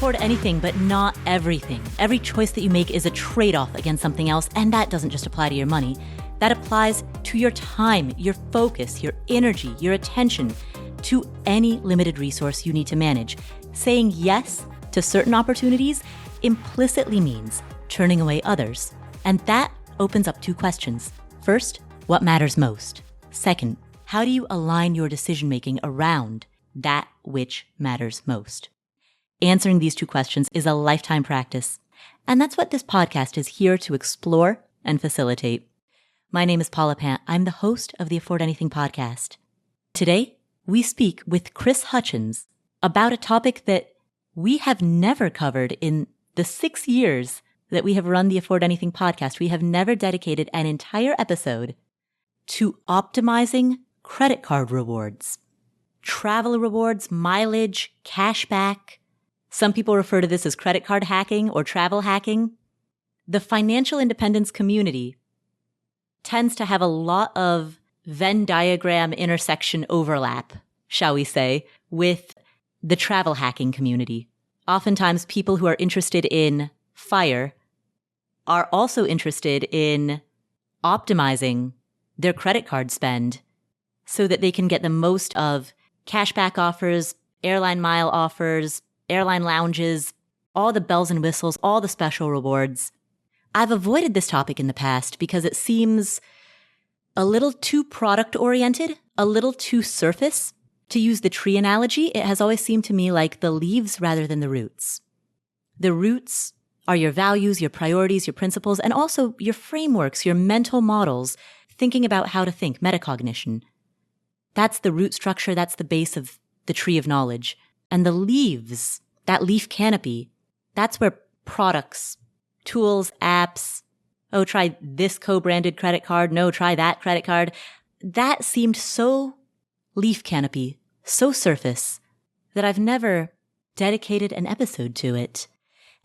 afford anything, but not everything. Every choice that you make is a trade-off against something else, and that doesn't just apply to your money. That applies to your time, your focus, your energy, your attention, to any limited resource you need to manage. Saying yes to certain opportunities implicitly means turning away others. And that opens up two questions. First, what matters most? Second, how do you align your decision-making around that which matters most? Answering these two questions is a lifetime practice. And that's what this podcast is here to explore and facilitate. My name is Paula Pant. I'm the host of the Afford Anything podcast. Today, we speak with Chris Hutchins about a topic that we have never covered in the 6 years that we have run the Afford Anything podcast. We have never dedicated an entire episode to optimizing credit card rewards, travel rewards, mileage, cashback. Some people refer to this as credit card hacking or travel hacking. The financial independence community tends to have a lot of Venn diagram intersection overlap, shall we say, with the travel hacking community. Oftentimes, people who are interested in FIRE are also interested in optimizing their credit card spend so that they can get the most of cashback offers, airline mile offers, airline lounges, all the bells and whistles, all the special rewards. I've avoided this topic in the past because it seems a little too product-oriented, a little too surface. To use the tree analogy, it has always seemed to me like the leaves rather than the roots. The roots are your values, your priorities, your principles, and also your frameworks, your mental models, thinking about how to think, metacognition. That's the root structure, that's the base of the tree of knowledge. And the leaves, that leaf canopy, that's where products, tools, apps, oh, try this co-branded credit card, no, try that credit card. That seemed so leaf canopy, so surface, that I've never dedicated an episode to it.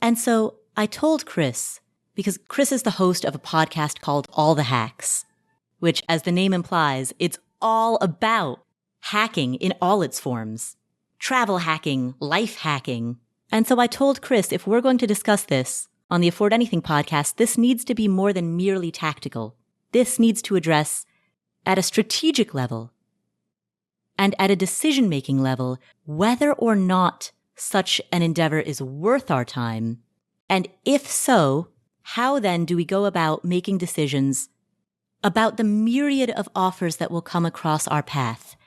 And so I told Chris, because Chris is the host of a podcast called All the Hacks, which, as the name implies, it's all about hacking in all its forms. Travel hacking, life hacking. And so I told Chris, if we're going to discuss this on the Afford Anything podcast, this needs to be more than merely tactical. This needs to address, at a strategic level and at a decision-making level, whether or not such an endeavor is worth our time. And if so, how then do we go about making decisions about the myriad of offers that will come across our path?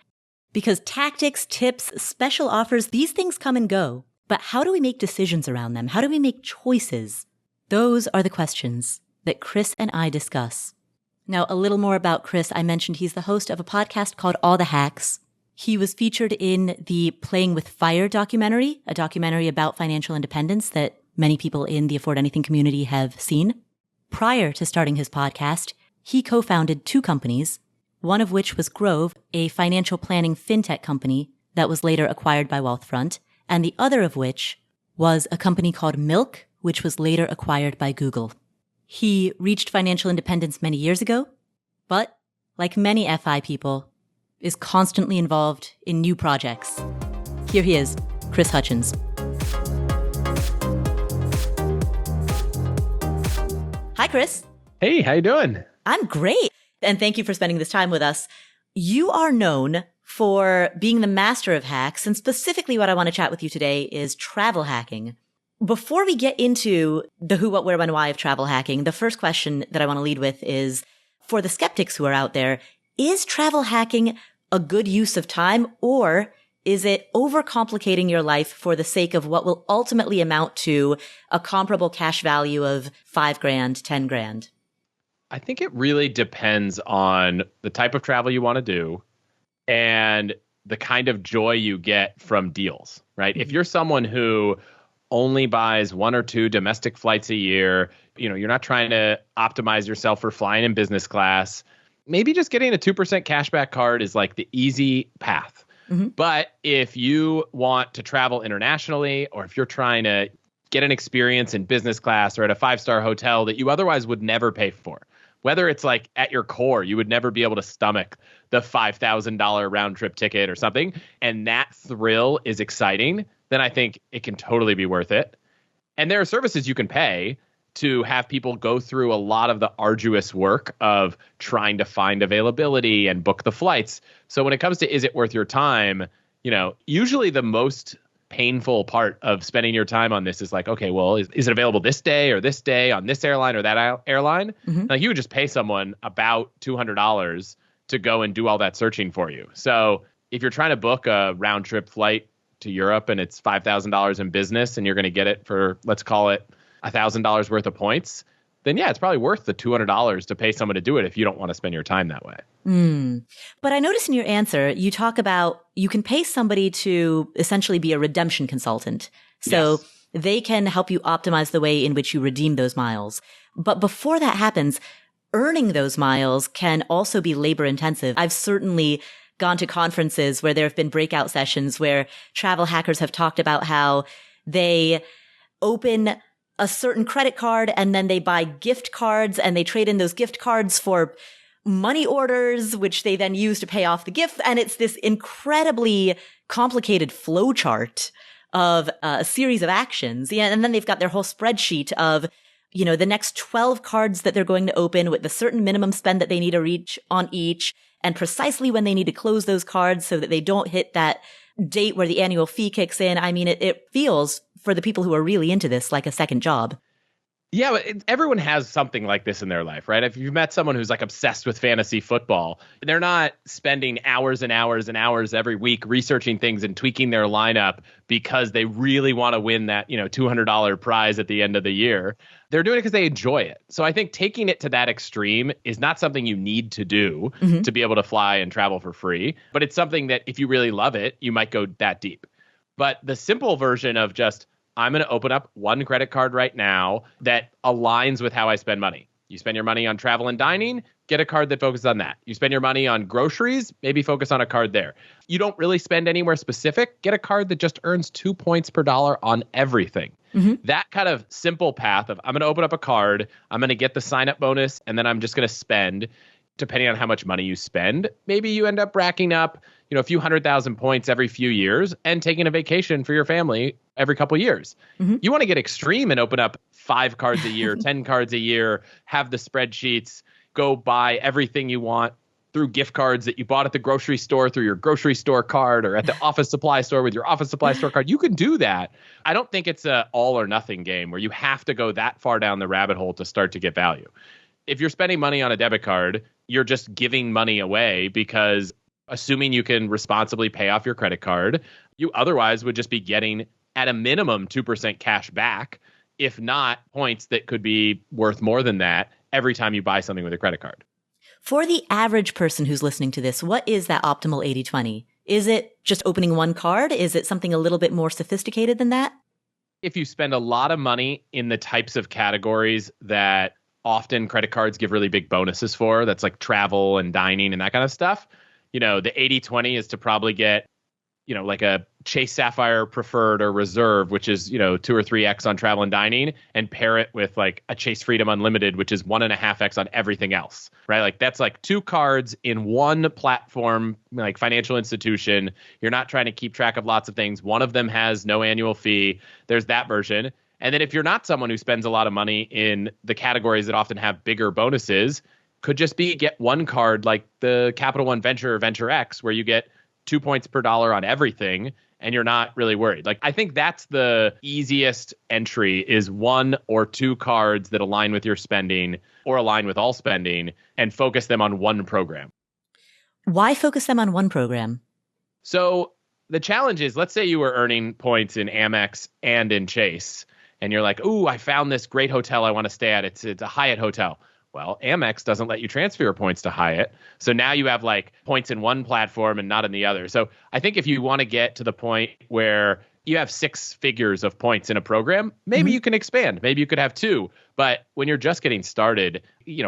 Because tactics, tips, special offers, these things come and go. But how do we make decisions around them? How do we make choices? Those are the questions that Chris and I discuss. Now, a little more about Chris. I mentioned he's the host of a podcast called All the Hacks. He was featured in the Playing with Fire documentary, a documentary about financial independence that many people in the Afford Anything community have seen. Prior to starting his podcast, he co-founded two companies, one of which was Grove, a financial planning fintech company that was later acquired by Wealthfront, and the other of which was a company called Milk, which was later acquired by Google. He reached financial independence many years ago, but like many FI people, is constantly involved in new projects. Here he is, Chris Hutchins. Hi, Chris. Hey, how you doing? I'm great. And thank you for spending this time with us. You are known for being the master of hacks, and specifically what I want to chat with you today is travel hacking. Before we get into the who, what, where, when, why of travel hacking, the first question that I want to lead with is, for the skeptics who are out there, is travel hacking a good use of time, or is it overcomplicating your life for the sake of what will ultimately amount to a comparable cash value of $5,000, $10,000? I think it really depends on the type of travel you want to do and the kind of joy you get from deals, right? Mm-hmm. If you're someone who only buys one or two domestic flights a year, you're not trying to optimize yourself for flying in business class, maybe just getting a 2% cashback card is like the easy path. Mm-hmm. But if you want to travel internationally, or if you're trying to get an experience in business class or at a 5-star hotel that you otherwise would never pay for, whether it's like at your core, you would never be able to stomach the $5,000 round trip ticket or something, and that thrill is exciting, then I think it can totally be worth it. And there are services you can pay to have people go through a lot of the arduous work of trying to find availability and book the flights. So when it comes to is it worth your time, usually the most painful part of spending your time on this is like, okay, well, is it available this day or this day on this airline or that airline? Like you would just pay someone about $200 to go and do all that searching for you. So if you're trying to book a round trip flight to Europe and it's $5,000 in business and you're going to get it for, let's call it $1,000 worth of points, then yeah, it's probably worth the $200 to pay someone to do it if you don't want to spend your time that way. But I noticed in your answer, you talk about you can pay somebody to essentially be a redemption consultant. So they can help you optimize the way in which you redeem those miles. But before that happens, earning those miles can also be labor intensive. I've certainly gone to conferences where there have been breakout sessions where travel hackers have talked about how they open a certain credit card and then they buy gift cards and they trade in those gift cards for money orders, which they then use to pay off the gift. And it's this incredibly complicated flow chart of a series of actions. Yeah, and then they've got their whole spreadsheet of, the next 12 cards that they're going to open with the certain minimum spend that they need to reach on each and precisely when they need to close those cards so that they don't hit that date where the annual fee kicks in. I mean, it feels for the people who are really into this like a second job. Yeah, but everyone has something like this in their life, right? If you've met someone who's like obsessed with fantasy football, they're not spending hours and hours and hours every week researching things and tweaking their lineup because they really want to win that, $200 prize at the end of the year. They're doing it because they enjoy it. So I think taking it to that extreme is not something you need to do to be able to fly and travel for free. But it's something that if you really love it, you might go that deep. But the simple version of just, I'm going to open up one credit card right now that aligns with how I spend money. You spend your money on travel and dining, get a card that focuses on that. You spend your money on groceries, maybe focus on a card there. You don't really spend anywhere specific, get a card that just earns 2 points per dollar on everything. That kind of simple path of I'm going to open up a card, I'm going to get the sign up bonus, and then I'm just going to spend. Depending on how much money you spend, maybe you end up racking up, a few 100,000 points every few years and taking a vacation for your family every couple of years. You want to get extreme and open up 5 cards a year, 10 cards a year, have the spreadsheets, go buy everything you want through gift cards that you bought at the grocery store through your grocery store card or at the office supply store with your office supply store card. You can do that. I don't think it's a all or nothing game where you have to go that far down the rabbit hole to start to get value. If you're spending money on a debit card, you're just giving money away because assuming you can responsibly pay off your credit card, you otherwise would just be getting at a minimum 2% cash back, if not points that could be worth more than that every time you buy something with a credit card. For the average person who's listening to this, what is that optimal 80-20? Is it just opening one card? Is it something a little bit more sophisticated than that? If you spend a lot of money in the types of categories that often credit cards give really big bonuses for, that's like travel and dining and that kind of stuff, the 80-20 is to probably get, like a Chase Sapphire Preferred or Reserve, which is, 2 or 3x on travel and dining, and pair it with like a Chase Freedom Unlimited, which is 1.5x on everything else, right? Like that's like 2 cards in one platform, like financial institution. You're not trying to keep track of lots of things. One of them has no annual fee. There's that version. And then if you're not someone who spends a lot of money in the categories that often have bigger bonuses, could just be get one card like the Capital One Venture or Venture X, where you get 2 points per dollar on everything and you're not really worried. Like, I think that's the easiest entry, is 1 or 2 cards that align with your spending or align with all spending and focus them on one program. Why focus them on one program? So the challenge is, let's say you were earning points in Amex and in Chase, and you're like, ooh, I found this great hotel I want to stay at. It's a Hyatt hotel. Well, Amex doesn't let you transfer your points to Hyatt. So now you have like points in one platform and not in the other. So I think if you want to get to the point where you have 6 figures of points in a program, maybe you can expand. Maybe you could have 2. But when you're just getting started,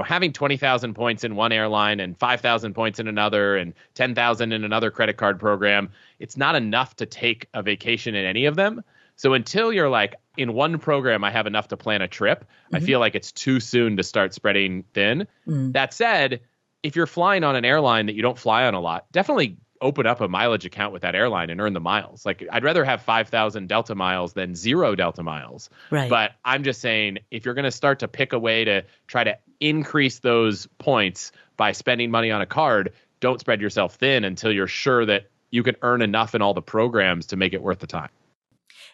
having 20,000 points in one airline and 5,000 points in another and 10,000 in another credit card program, it's not enough to take a vacation in any of them. So until you're like, in one program, I have enough to plan a trip, I feel like it's too soon to start spreading thin. That said, if you're flying on an airline that you don't fly on a lot, definitely open up a mileage account with that airline and earn the miles. Like, I'd rather have 5,000 Delta miles than 0 Delta miles. Right. But I'm just saying, if you're going to start to pick a way to try to increase those points by spending money on a card, don't spread yourself thin until you're sure that you can earn enough in all the programs to make it worth the time.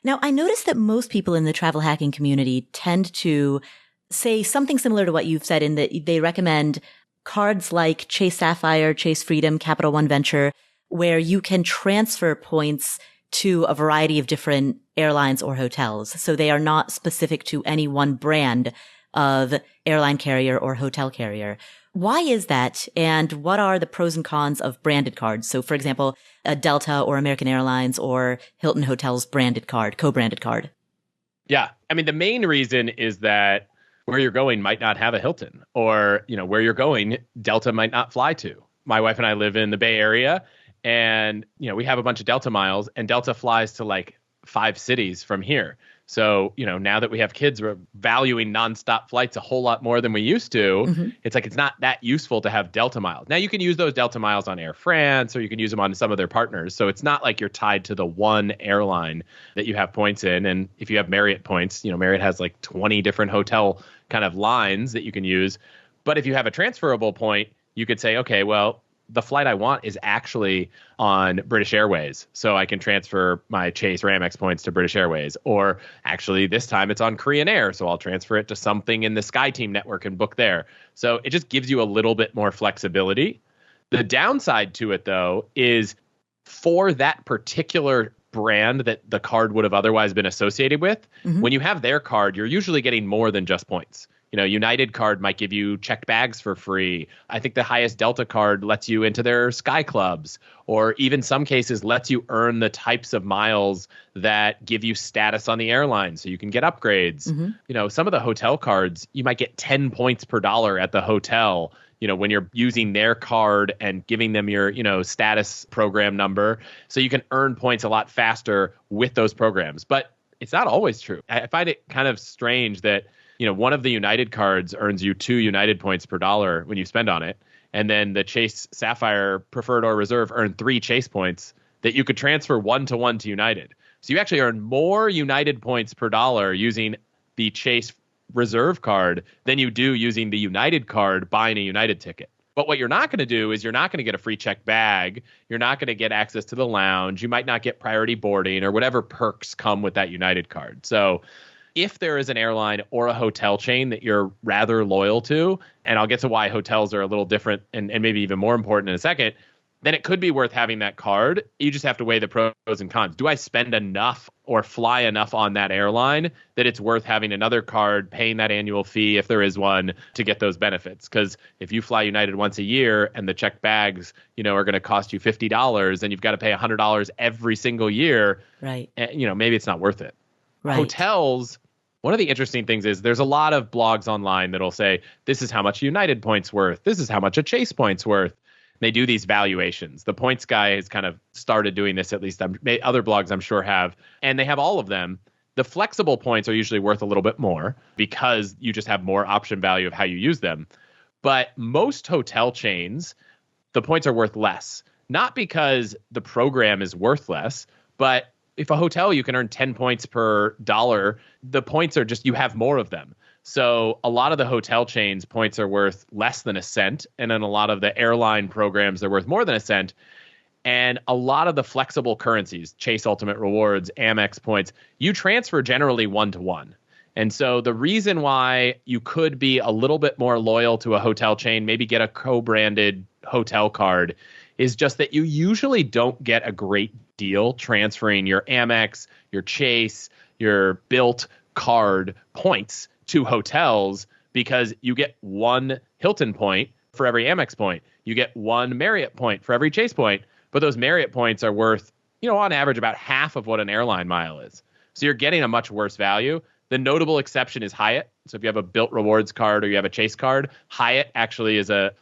Now, I noticed that most people in the travel hacking community tend to say something similar to what you've said, in that they recommend cards like Chase Sapphire, Chase Freedom, Capital One Venture, where you can transfer points to a variety of different airlines or hotels. So they are not specific to any one brand of airline carrier or hotel carrier. Why is that? And what are the pros and cons of branded cards? So, for example, a Delta or American Airlines or Hilton Hotels branded card, co-branded card. Yeah. I mean, the main reason is that where you're going might not have a Hilton, or, where you're going, Delta might not fly to. My wife and I live in the Bay Area, and, we have a bunch of Delta miles, and Delta flies to like 5 cities from here. So, now that we have kids, we're valuing nonstop flights a whole lot more than we used to. Mm-hmm. It's like, it's not that useful to have Delta miles. Now, you can use those Delta miles on Air France, or you can use them on some of their partners. So it's not like you're tied to the one airline that you have points in. And if you have Marriott points, Marriott has like 20 different hotel kind of lines that you can use. But if you have a transferable point, you could say, okay, well, the flight I want is actually on British Airways, so I can transfer my Chase or Amex points to British Airways. Or actually, this time it's on Korean Air, so I'll transfer it to something in the SkyTeam network and book there. So it just gives you a little bit more flexibility. The downside to it, though, is for that particular brand that the card would have otherwise been associated with, mm-hmm. when you have their card, you're usually getting more than just points. United card might give you checked bags for free. I think the highest Delta card lets you into their Sky Clubs, or even some cases lets you earn the types of miles that give you status on the airline so you can get upgrades. Mm-hmm. Some of the hotel cards, you might get 10 points per dollar at the hotel, when you're using their card and giving them your, status program number. So you can earn points a lot faster with those programs. But it's not always true. I find it kind of strange that one of the United cards earns you 2 United points per dollar when you spend on it. And then the Chase Sapphire Preferred or Reserve earn 3 Chase points that you could transfer 1-to-1 to United. So you actually earn more United points per dollar using the Chase Reserve card than you do using the United card buying a United ticket. But what you're not going to do is you're not going to get a free checked bag. You're not going to get access to the lounge. You might not get priority boarding or whatever perks come with that United card. So if there is an airline or a hotel chain that you're rather loyal to, and I'll get to why hotels are a little different and maybe even more important in a second, then it could be worth having that card. You just have to weigh the pros and cons. Do I spend enough or fly enough on that airline that it's worth having another card, paying that annual fee if there is one, to get those benefits? Because if you fly United once a year and the checked bags, are going to cost you $50 and you've got to pay $100 every single year, right? Maybe it's not worth it. Right. Hotels, one of the interesting things is there's a lot of blogs online that'll say, this is how much United points worth. This is how much a Chase points worth. They do these valuations. The Points guy has kind of started doing this, at least other blogs I'm sure have, and they have all of them. The flexible points are usually worth a little bit more because you just have more option value of how you use them. But most hotel chains, the points are worth less, not because the program is worth less, but if a hotel, you can earn 10 points per dollar, the points are just, you have more of them. So a lot of the hotel chains, points are worth less than a cent. And then a lot of the airline programs, they're worth more than a cent. And a lot of the flexible currencies, Chase Ultimate Rewards, Amex points, you transfer generally 1-to-1. And so the reason why you could be a little bit more loyal to a hotel chain, maybe get a co-branded hotel card, is just that you usually don't get a great deal transferring your Amex, your Chase, your Bilt card points to hotels, because you get 1 Hilton point for every Amex point. You get 1 Marriott point for every Chase point. But those Marriott points are worth, on average about half of what an airline mile is. So you're getting a much worse value. The notable exception is Hyatt. So if you have a Bilt Rewards card or you have a Chase card, Hyatt actually is the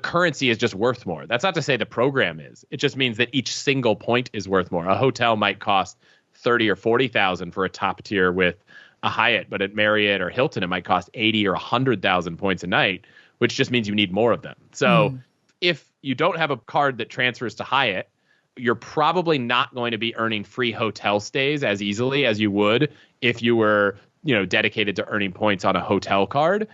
currency is just worth more. That's not to say the program is. It just means that each single point is worth more. A hotel might cost 30 or 40,000 for a top tier with a Hyatt, but at Marriott or Hilton, it might cost 80 or 100,000 points a night, which just means you need more of them. So if you don't have a card that transfers to Hyatt, you're probably not going to be earning free hotel stays as easily as you would if you were, dedicated to earning points on a hotel card.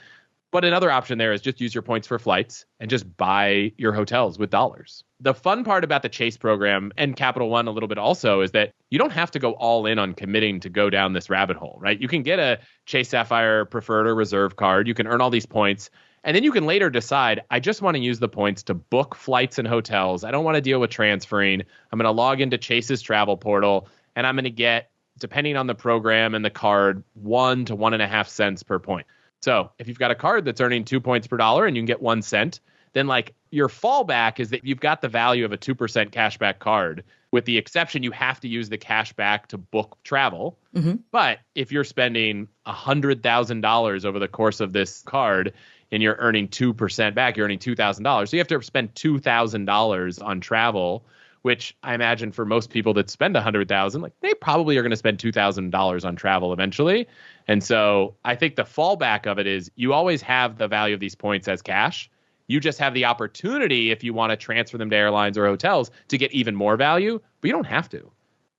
But another option there is just use your points for flights and just buy your hotels with dollars. The fun part about the Chase program and Capital One a little bit also is that you don't have to go all in on committing to go down this rabbit hole, right? You can get a Chase Sapphire Preferred or Reserve card. You can earn all these points. And then you can later decide, I just want to use the points to book flights and hotels. I don't want to deal with transferring. I'm going to log into Chase's travel portal, and I'm going to get, depending on the program and the card, 1 to 1.5 cents per point. So if you've got a card that's earning 2 points per dollar and you can get 1 cent, then like your fallback is that you've got the value of a 2% cashback card. With the exception, you have to use the cashback to book travel. Mm-hmm. But if you're spending $100,000 over the course of this card and you're earning 2% back, you're earning $2,000. So you have to spend $2,000 on travel, which I imagine for most people that spend $100,000, like they probably are going to spend $2,000 on travel eventually. And so I think the fallback of it is you always have the value of these points as cash. You just have the opportunity, if you want to transfer them to airlines or hotels, to get even more value, but you don't have to.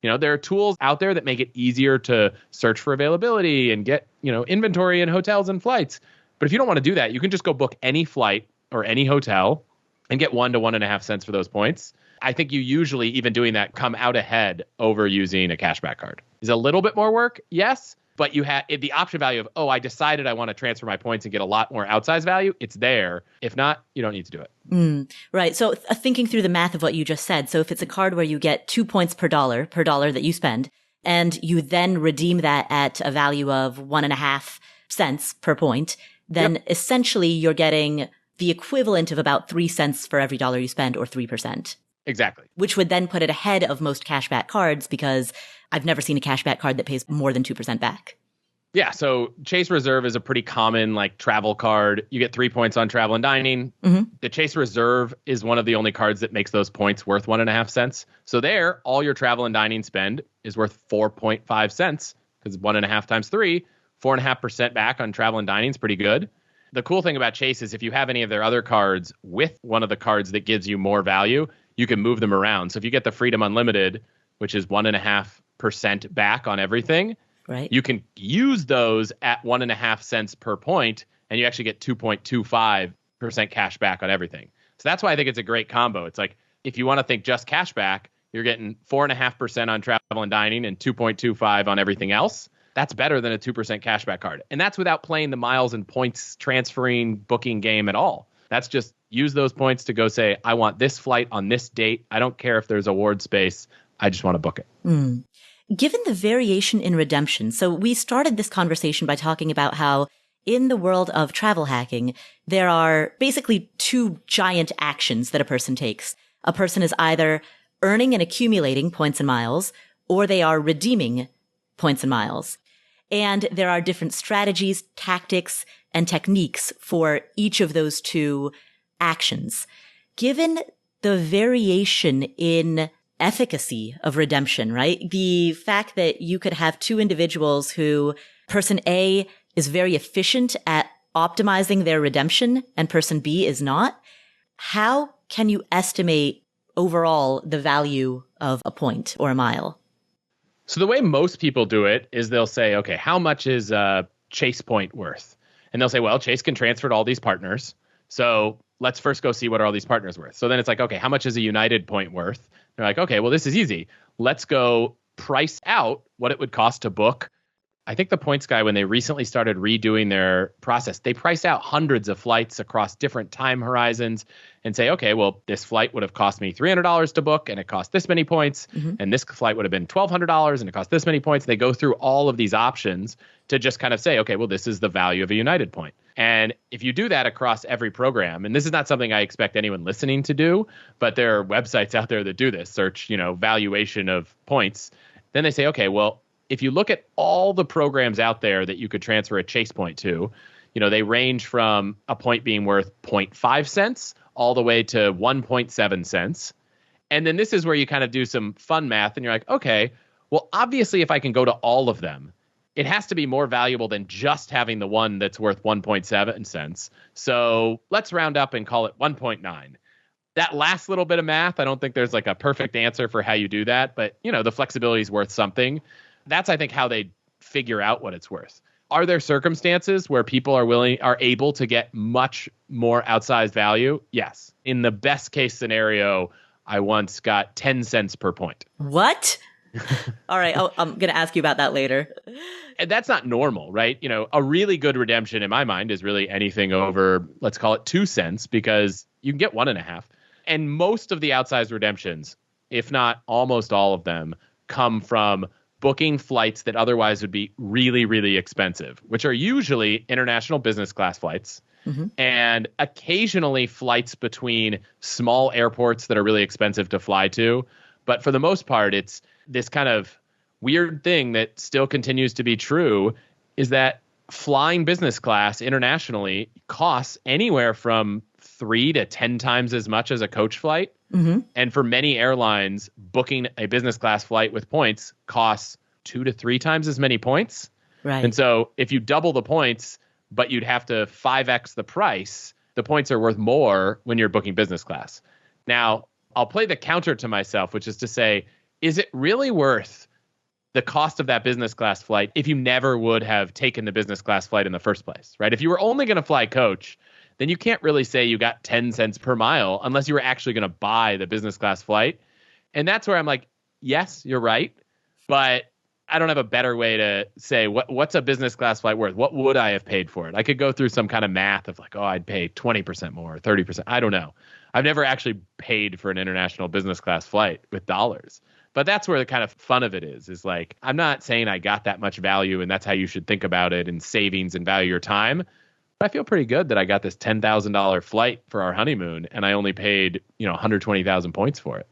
There are tools out there that make it easier to search for availability and get, inventory in hotels and flights. But if you don't want to do that, you can just go book any flight or any hotel and get 1 to 1.5 cents for those points. I think you usually, even doing that, come out ahead over using a cashback card. Is a little bit more work? Yes. But you have the option value of, I decided I want to transfer my points and get a lot more outsized value. It's there. If not, you don't need to do it. Right. So thinking through the math of what you just said. So if it's a card where you get 2 points per dollar that you spend, and you then redeem that at a value of 1.5 cents per point, then essentially you're getting the equivalent of about 3 cents for every dollar you spend, or 3%. Exactly. Which would then put it ahead of most cashback cards, because I've never seen a cashback card that pays more than 2% back. Yeah. So Chase Reserve is a pretty common travel card. You get 3 points on travel and dining. Mm-hmm. The Chase Reserve is one of the only cards that makes those points worth 1.5 cents. So there, all your travel and dining spend is worth 4.5 cents, because 1.5 times 3, 4.5% back on travel and dining is pretty good. The cool thing about Chase is if you have any of their other cards with one of the cards that gives you more value, you can move them around. So if you get the Freedom Unlimited, which is 1.5% back on everything, right, you can use those at 1.5 cents per point, and you actually get 2.25% cash back on everything. So that's why I think it's a great combo. It's like, if you want to think just cash back, you're getting 4.5% on travel and dining and 2.25 on everything else. That's better than a 2% cashback card. And that's without playing the miles and points transferring booking game at all. That's just use those points to go say, I want this flight on this date. I don't care if there's award space. I just want to book it. Given the variation in redemption, so we started this conversation by talking about how in the world of travel hacking, there are basically 2 giant actions that a person takes. A person is either earning and accumulating points and miles, or they are redeeming points and miles. And there are different strategies, tactics, and techniques for each of those 2 actions. Given the variation in efficacy of redemption, right? The fact that you could have 2 individuals who person A is very efficient at optimizing their redemption and person B is not. How can you estimate overall the value of a point or a mile? So the way most people do it is they'll say, okay, how much is a Chase point worth? And they'll say, well, Chase can transfer to all these partners. So let's first go see what are all these partners worth. So then it's like, okay, how much is a United point worth? They're like, okay, well, this is easy. Let's go price out what it would cost to book. I think the Points Guy, when they recently started redoing their process, they price out hundreds of flights across different time horizons and say, okay, well, this flight would have cost me $300 to book and it cost this many points. Mm-hmm. And this flight would have been $1,200 and it cost this many points. They go through all of these options to just kind of say, okay, well, this is the value of a United point. And if you do that across every program, and this is not something I expect anyone listening to do, but there are websites out there that do this, search, valuation of points. Then they say, okay, well, if you look at all the programs out there that you could transfer a Chase point to, they range from a point being worth 0.5 cents all the way to 1.7 cents. And then this is where you kind of do some fun math and you're like, okay, well, obviously, if I can go to all of them, it has to be more valuable than just having the one that's worth 1.7 cents. So let's round up and call it 1.9. That last little bit of math, I don't think there's like a perfect answer for how you do that, but the flexibility is worth something. That's, I think, how they figure out what it's worth. Are there circumstances where people are able to get much more outsized value? Yes. In the best case scenario, I once got 10 cents per point. What? All right. I'm going to ask you about that later. And that's not normal, right? A really good redemption in my mind is really anything over, let's call it 2 cents, because you can get 1.5. And most of the outsized redemptions, if not almost all of them, come from booking flights that otherwise would be really, really expensive, which are usually international business class flights, and occasionally flights between small airports that are really expensive to fly to. But for the most part, it's this kind of weird thing that still continues to be true, is that flying business class internationally costs anywhere from 3 to 10 times as much as a coach flight. And for many airlines, booking a business class flight with points costs 2 to 3 times as many points. Right. And so if you double the points, but you'd have to 5x the price, the points are worth more when you're booking business class. Now, I'll play the counter to myself, which is to say, is it really worth the cost of that business class flight if you never would have taken the business class flight in the first place, right? If you were only going to fly coach, then you can't really say you got 10 cents per mile unless you were actually going to buy the business class flight. And that's where I'm like, yes, you're right, but I don't have a better way to say what's a business class flight worth? What would I have paid for it? I could go through some kind of math of like, I'd pay 20% more, 30%. I don't know. I've never actually paid for an international business class flight with dollars. But that's where the kind of fun of it is like, I'm not saying I got that much value and that's how you should think about it in savings and value your time. I feel pretty good that I got this $10,000 flight for our honeymoon and I only paid, 120,000 points for it.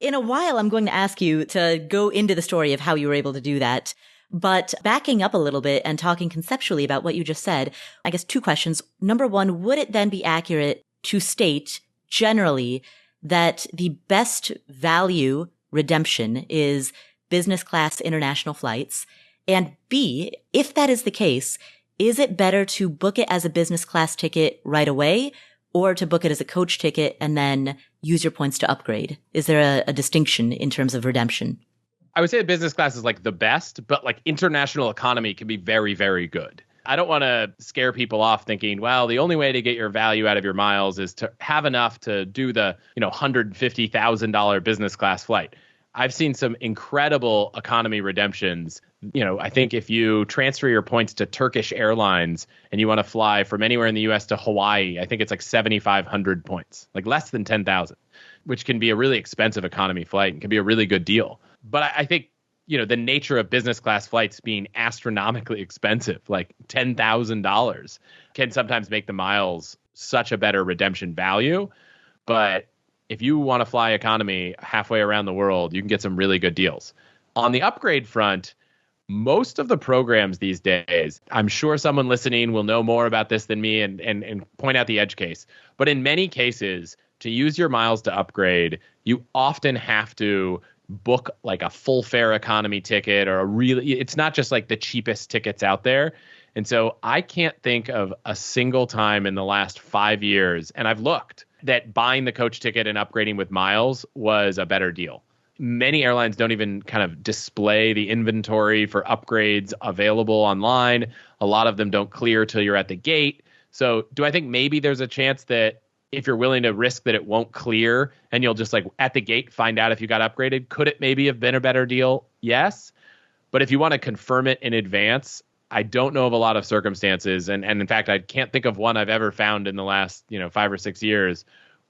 In a while, I'm going to ask you to go into the story of how you were able to do that. But backing up a little bit and talking conceptually about what you just said, I guess 2 questions. Number 1, would it then be accurate to state generally that the best value redemption is business class international flights? And B, if that is the case, is it better to book it as a business class ticket right away or to book it as a coach ticket and then use your points to upgrade? Is there a distinction in terms of redemption? I would say business class is like the best, but like international economy can be very, very good. I don't want to scare people off thinking, well, the only way to get your value out of your miles is to have enough to do the, $150,000 business class flight. I've seen some incredible economy redemptions. I think if you transfer your points to Turkish Airlines and you want to fly from anywhere in the US to Hawaii, I think it's like 7,500 points, like less than 10,000, which can be a really expensive economy flight and can be a really good deal. But I think, the nature of business class flights being astronomically expensive, like $10,000, can sometimes make the miles such a better redemption value. But if you want to fly economy halfway around the world, you can get some really good deals. On the upgrade front, most of the programs these days, I'm sure someone listening will know more about this than me and point out the edge case. But in many cases, to use your miles to upgrade, you often have to book like a full fare economy ticket or it's not just like the cheapest tickets out there. And so I can't think of a single time in the last 5 years, and I've looked, that buying the coach ticket and upgrading with miles was a better deal. Many airlines don't even kind of display the inventory for upgrades available online. A lot of them don't clear till you're at the gate. So do I think maybe there's a chance that if you're willing to risk that it won't clear and you'll just like at the gate find out if you got upgraded, could it maybe have been a better deal? Yes. But if you want to confirm it in advance, I don't know of a lot of circumstances. And in fact, I can't think of one I've ever found in the last 5 or 6 years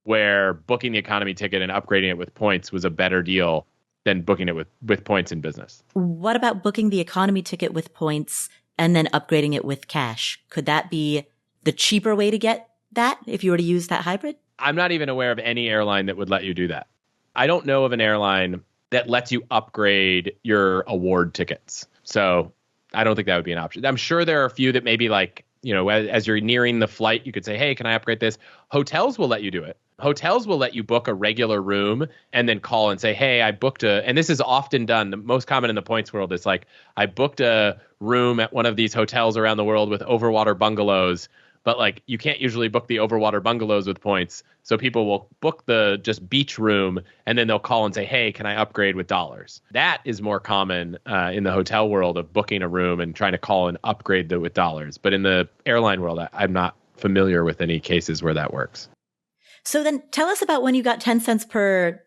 where booking the economy ticket and upgrading it with points was a better deal than booking it with points in business. What about booking the economy ticket with points and then upgrading it with cash? Could that be the cheaper way to get that if you were to use that hybrid? I'm not even aware of any airline that would let you do that. I don't know of an airline that lets you upgrade your award tickets. So I don't think that would be an option. I'm sure there are a few that maybe like, as you're nearing the flight, you could say, hey, can I upgrade this? Hotels will let you do it. Hotels will let you book a regular room and then call and say, hey, I booked and this is often done. The most common in the points world is like, I booked a room at one of these hotels around the world with overwater bungalows, but like you can't usually book the overwater bungalows with points. So people will book the just beach room and then they'll call and say, hey, can I upgrade with dollars? That is more common in the hotel world of booking a room and trying to call and upgrade with dollars. But in the airline world, I'm not familiar with any cases where that works. So then tell us about when you got 10 cents per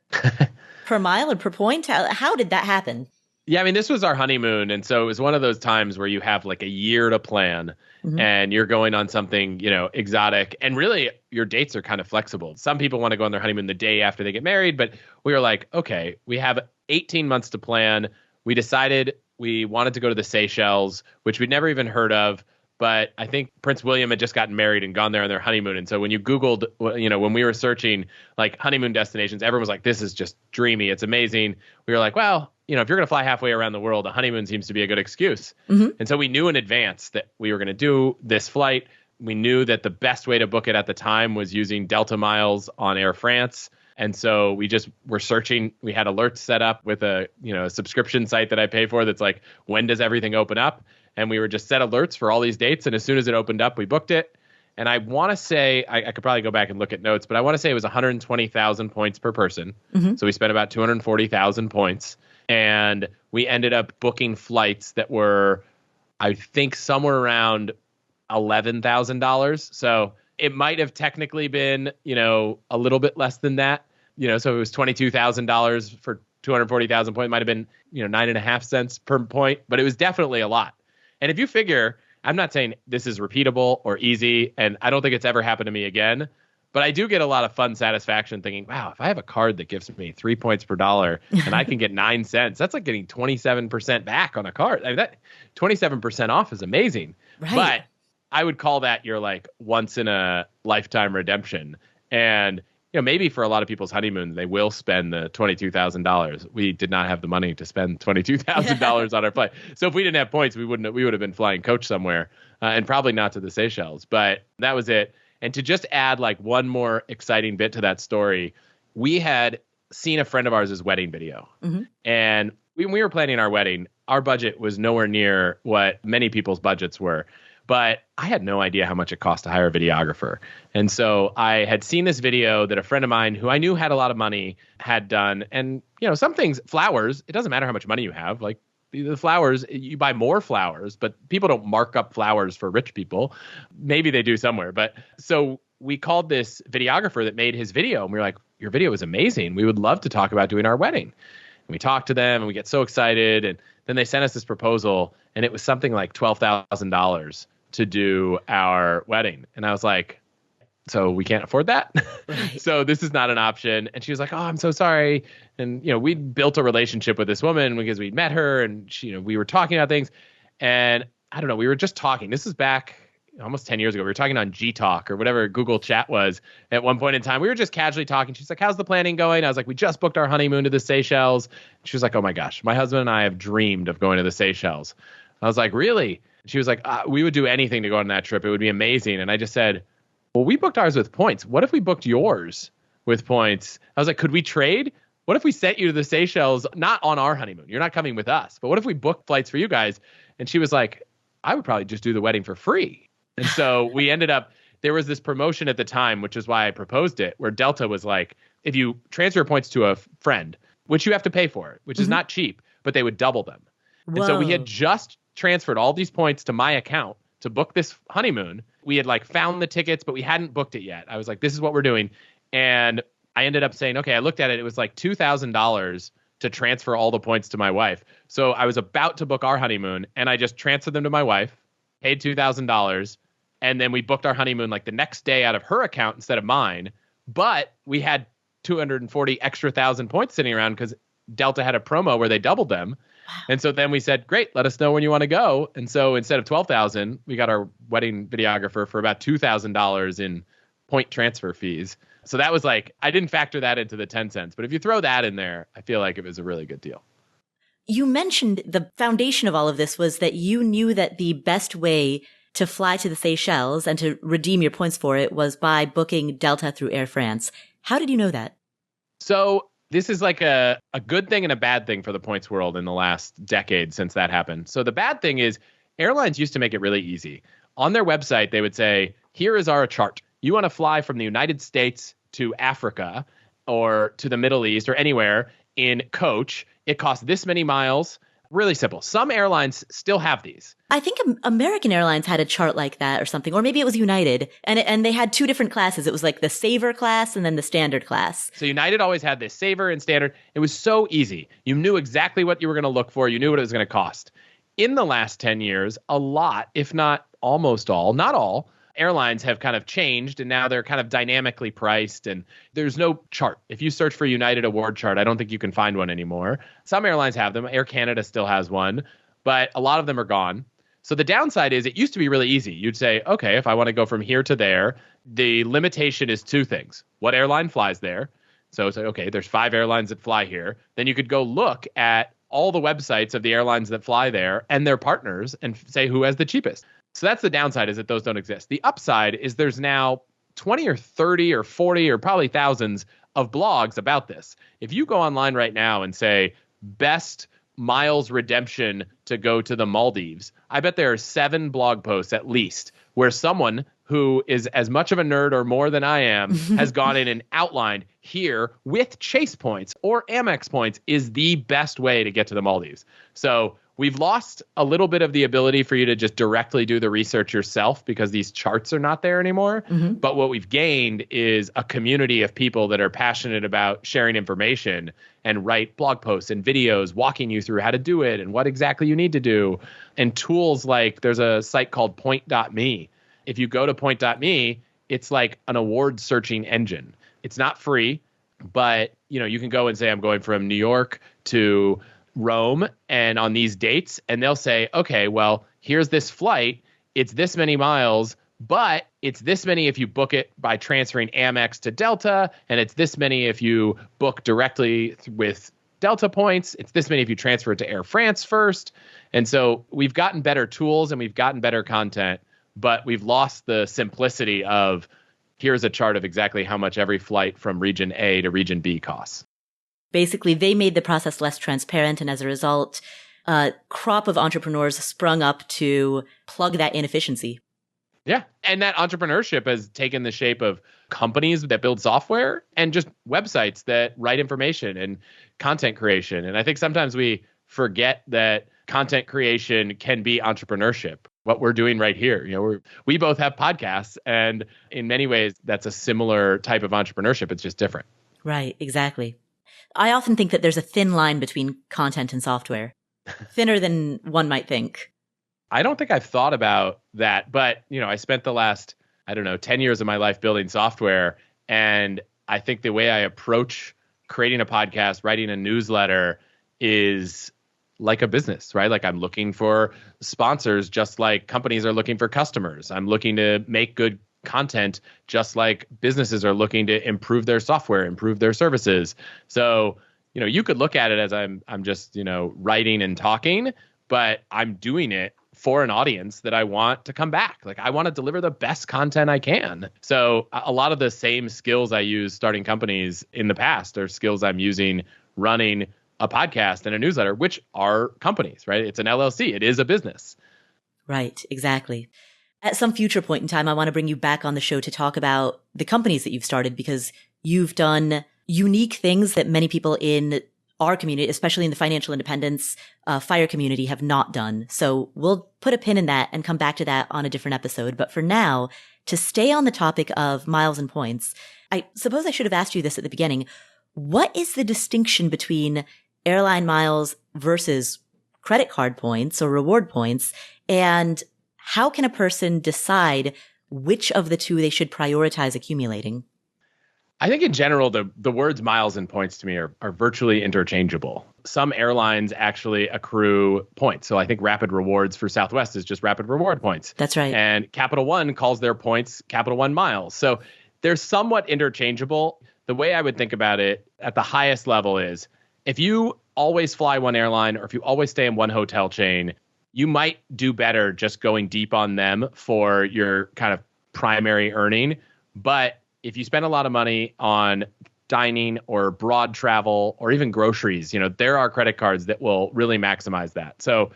mile or per point. How did that happen? Yeah, I mean, this was our honeymoon. And so it was one of those times where you have like a year to plan and you're going on something, exotic. And really, your dates are kind of flexible. Some people want to go on their honeymoon the day after they get married. But we were like, okay, we have 18 months to plan. We decided we wanted to go to the Seychelles, which we'd never even heard of. But I think Prince William had just gotten married and gone there on their honeymoon. And so when you Googled, when we were searching like honeymoon destinations, everyone was like, this is just dreamy. It's amazing. We were like, well, if you're going to fly halfway around the world, a honeymoon seems to be a good excuse. And so we knew in advance that we were going to do this flight. We knew that the best way to book it at the time was using Delta miles on Air France. And so we just were searching. We had alerts set up with a subscription site that I pay for that's like, when does everything open up? And we were just set alerts for all these dates. And as soon as it opened up, we booked it. And I want to say, I could probably go back and look at notes, but I want to say it was 120,000 points per person. So we spent about 240,000 points. And we ended up booking flights that were, I think, somewhere around $11,000. So it might have technically been, a little bit less than that. So it was $22,000 for 240,000 points. It might have been, 9.5 cents per point, but it was definitely a lot. And if you figure, I'm not saying this is repeatable or easy, and I don't think it's ever happened to me again, but I do get a lot of fun satisfaction thinking, wow, if I have a card that gives me 3 points per dollar and I can get 9 cents, that's like getting 27% back on a card. I mean, that 27% off is amazing. Right. But I would call that your like once in a lifetime redemption. And maybe for a lot of people's honeymoon, they will spend the $22,000. We did not have the money to spend $22,000 on our flight. So if we didn't have points, we would have been flying coach somewhere and probably not to the Seychelles. But that was it. And to just add like one more exciting bit to that story, we had seen a friend of ours' wedding video. And when we were planning our wedding, our budget was nowhere near what many people's budgets were. But I had no idea how much it cost to hire a videographer. And so I had seen this video that a friend of mine who I knew had a lot of money had done. And, some things, flowers, it doesn't matter how much money you have. Like the flowers, you buy more flowers, but people don't mark up flowers for rich people. Maybe they do somewhere. But so we called this videographer that made his video. And we were like, your video is amazing. We would love to talk about doing our wedding. And we talked to them and we get so excited. And then they sent us this proposal and it was something like $12,000 to do our wedding. And I was like, so we can't afford that. Right. So this is not an option. And she was like, oh, I'm so sorry. And, we'd built a relationship with this woman because we'd met her and she, we were talking about things. And I don't know, we were just talking. This is back almost 10 years ago. We were talking on G Talk or whatever Google chat was at one point in time. We were just casually talking. She's like, how's the planning going? I was like, we just booked our honeymoon to the Seychelles. She was like, oh my gosh, my husband and I have dreamed of going to the Seychelles. I was like, really? She was like, we would do anything to go on that trip. It would be amazing. And I just said, well, we booked ours with points. What if we booked yours with points? I was like, could we trade? What if we sent you to the Seychelles, not on our honeymoon? You're not coming with us. But what if we booked flights for you guys? And she was like, I would probably just do the wedding for free. And so we ended up, there was this promotion at the time, which is why I proposed it, where Delta was like, if you transfer points to a friend, which you have to pay for, which is not cheap, but they would double them. Whoa. And so we had just transferred all these points to my account to book this honeymoon. We had like found the tickets, but we hadn't booked it yet. I was like, this is what we're doing. And I ended up saying, okay, I looked at it. It was like $2,000 to transfer all the points to my wife. So I was about to book our honeymoon and I just transferred them to my wife, paid $2,000. And then we booked our honeymoon like the next day out of her account instead of mine. But we had 240 extra thousand points sitting around because Delta had a promo where they doubled them. And so then we said, great, let us know when you want to go. And so instead of $12,000, we got our wedding videographer for about $2,000 in point transfer fees. So that was like, I didn't factor that into the 10 cents. But if you throw that in there, I feel like it was a really good deal. You mentioned the foundation of all of this was that you knew that the best way to fly to the Seychelles and to redeem your points for it was by booking Delta through Air France. How did you know that? So this is like a good thing and a bad thing for the points world in the last decade since that happened. So the bad thing is airlines used to make it really easy. On their website, they would say, here is our chart. You want to fly from the United States to Africa or to the Middle East or anywhere in coach. It costs this many miles. Really simple. Some airlines still have these. I think American Airlines had a chart like that or something, or maybe it was United, and they had two different classes. It was like the Saver class and then the Standard class. So United always had this Saver and Standard. It was so easy. You knew exactly what you were going to look for. You knew what it was going to cost. In the last 10 years, a lot, if not almost all, not all, airlines have kind of changed, and now they're kind of dynamically priced, and there's no chart. If you search for United award chart, I don't think you can find one anymore. Some airlines have them. Air Canada still has one, but a lot of them are gone. So the downside is it used to be really easy. You'd say, okay, if I want to go from here to there, the limitation is two things. What airline flies there? So it's like, okay, there's 5 airlines that fly here. Then you could go look at all the websites of the airlines that fly there and their partners and say who has the cheapest. So that's the downside, is that those don't exist. The upside is there's now 20 or 30 or 40 or probably thousands of blogs about this. If you go online right now and say best miles redemption to go to the Maldives, I bet there are 7 blog posts at least where someone who is as much of a nerd or more than I am has gone in and outlined here with Chase points or Amex points is the best way to get to the Maldives. So we've lost a little bit of the ability for you to just directly do the research yourself because these charts are not there anymore. Mm-hmm. But what we've gained is a community of people that are passionate about sharing information and write blog posts and videos walking you through how to do it and what exactly you need to do. And tools like there's a site called point.me. If you go to point.me, it's like an award searching engine. It's not free, but you can go and say, I'm going from New York to Rome and on these dates, and they'll say, okay, well, here's this flight. It's this many miles, but it's this many if you book it by transferring Amex to Delta, and it's this many if you book directly with Delta points. It's this many if you transfer it to Air France first. And so we've gotten better tools and we've gotten better content, but we've lost the simplicity of here's a chart of exactly how much every flight from region A to region B costs. Basically, they made the process less transparent, and as a result, a crop of entrepreneurs sprung up to plug that inefficiency. Yeah, and that entrepreneurship has taken the shape of companies that build software and just websites that write information and content creation. And I think sometimes we forget that content creation can be entrepreneurship. What we're doing right here, we both have podcasts, and in many ways, that's a similar type of entrepreneurship. It's just different. Right, exactly. I often think that there's a thin line between content and software, thinner than one might think. I don't think I've thought about that, but I spent the last, 10 years of my life building software, and I think the way I approach creating a podcast, writing a newsletter is like a business, right? Like I'm looking for sponsors just like companies are looking for customers. I'm looking to make good content just like businesses are looking to improve their software, improve their services. So, you could look at it as I'm just, writing and talking, but I'm doing it for an audience that I want to come back. Like I want to deliver the best content I can. So a lot of the same skills I use starting companies in the past are skills I'm using running a podcast and a newsletter, which are companies, right? It's an LLC. It is a business. Right, exactly. At some future point in time, I want to bring you back on the show to talk about the companies that you've started, because you've done unique things that many people in our community, especially in the financial independence FIRE community, have not done. So we'll put a pin in that and come back to that on a different episode. But for now, to stay on the topic of miles and points, I suppose I should have asked you this at the beginning. What is the distinction between airline miles versus credit card points or reward points? And how can a person decide which of the two they should prioritize accumulating? I think in general, the words miles and points to me are virtually interchangeable. Some airlines actually accrue points. So I think Rapid Rewards for Southwest is just Rapid Reward points. That's right. And Capital One calls their points Capital One miles. So they're somewhat interchangeable. The way I would think about it at the highest level is if you always fly one airline or if you always stay in one hotel chain, you might do better just going deep on them for your kind of primary earning. But if you spend a lot of money on dining or broad travel or even groceries, there are credit cards that will really maximize that. So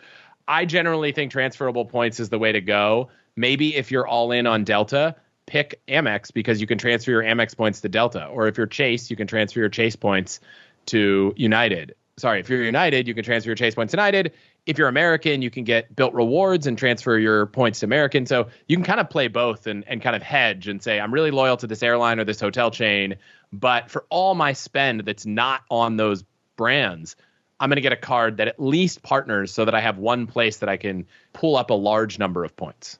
I generally think transferable points is the way to go. Maybe if you're all in on Delta, pick Amex because you can transfer your Amex points to Delta. Or if you're Chase, you can transfer your Chase points to United. Sorry, if you're United, you can transfer your Chase points to United. If you're American, you can get Bilt rewards and transfer your points to American. So you can kind of play both and kind of hedge and say, I'm really loyal to this airline or this hotel chain, but for all my spend that's not on those brands, I'm going to get a card that at least partners so that I have one place that I can pull up a large number of points.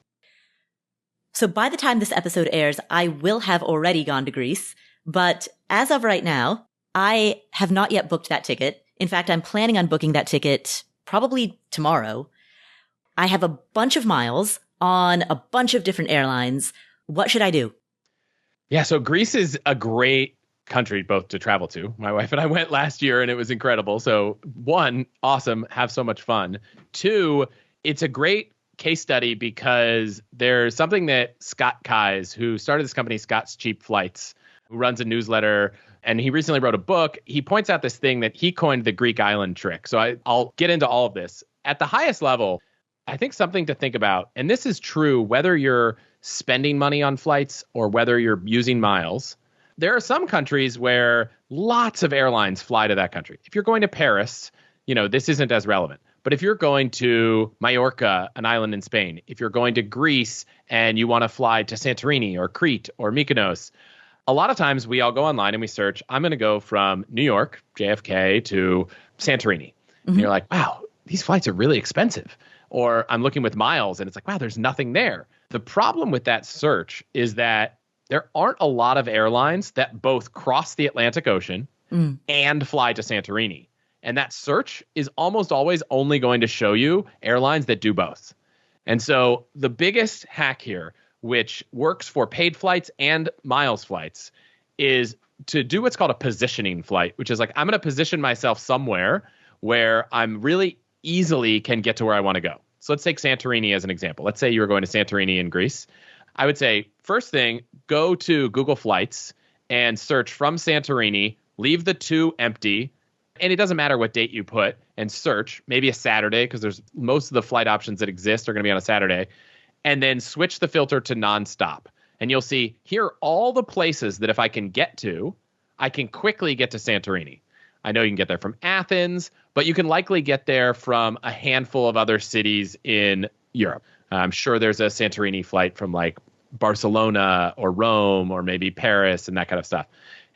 So by the time this episode airs, I will have already gone to Greece. But as of right now, I have not yet booked that ticket. In fact, I'm planning on booking that ticket probably tomorrow. I have a bunch of miles on a bunch of different airlines. What should I do? Yeah, so Greece is a great country both to travel to. My wife and I went last year and it was incredible. So one, awesome, have so much fun. Two, it's a great case study because there's something that Scott Keyes, who started this company, Scott's Cheap Flights, who runs a newsletter, and he recently wrote a book. He points out this thing that he coined the Greek island trick. So I'll get into all of this. At the highest level, I think something to think about, and this is true whether you're spending money on flights or whether you're using miles. There are some countries where lots of airlines fly to that country. If you're going to Paris, this isn't as relevant. But if you're going to Mallorca, an island in Spain, if you're going to Greece and you want to fly to Santorini or Crete or Mykonos, a lot of times we all go online and we search, I'm going to go from New York, JFK, to Santorini. Mm-hmm. And you're like, wow, these flights are really expensive. Or I'm looking with miles and it's like, wow, there's nothing there. The problem with that search is that there aren't a lot of airlines that both cross the Atlantic Ocean and fly to Santorini. And that search is almost always only going to show you airlines that do both. And so the biggest hack here, which works for paid flights and miles flights, is to do what's called a positioning flight, which is like, I'm going to position myself somewhere where I'm really easily can get to where I want to go. So let's take Santorini as an example. Let's say you were going to Santorini in Greece. I would say, first thing, go to Google Flights and search from Santorini, leave the 2 empty, and it doesn't matter what date you put, and search, maybe a Saturday, because there's most of the flight options that exist are going to be on a Saturday, and then switch the filter to nonstop. And you'll see here are all the places that if I can get to, I can quickly get to Santorini. I know you can get there from Athens, but you can likely get there from a handful of other cities in Europe. I'm sure there's a Santorini flight from like Barcelona or Rome or maybe Paris and that kind of stuff.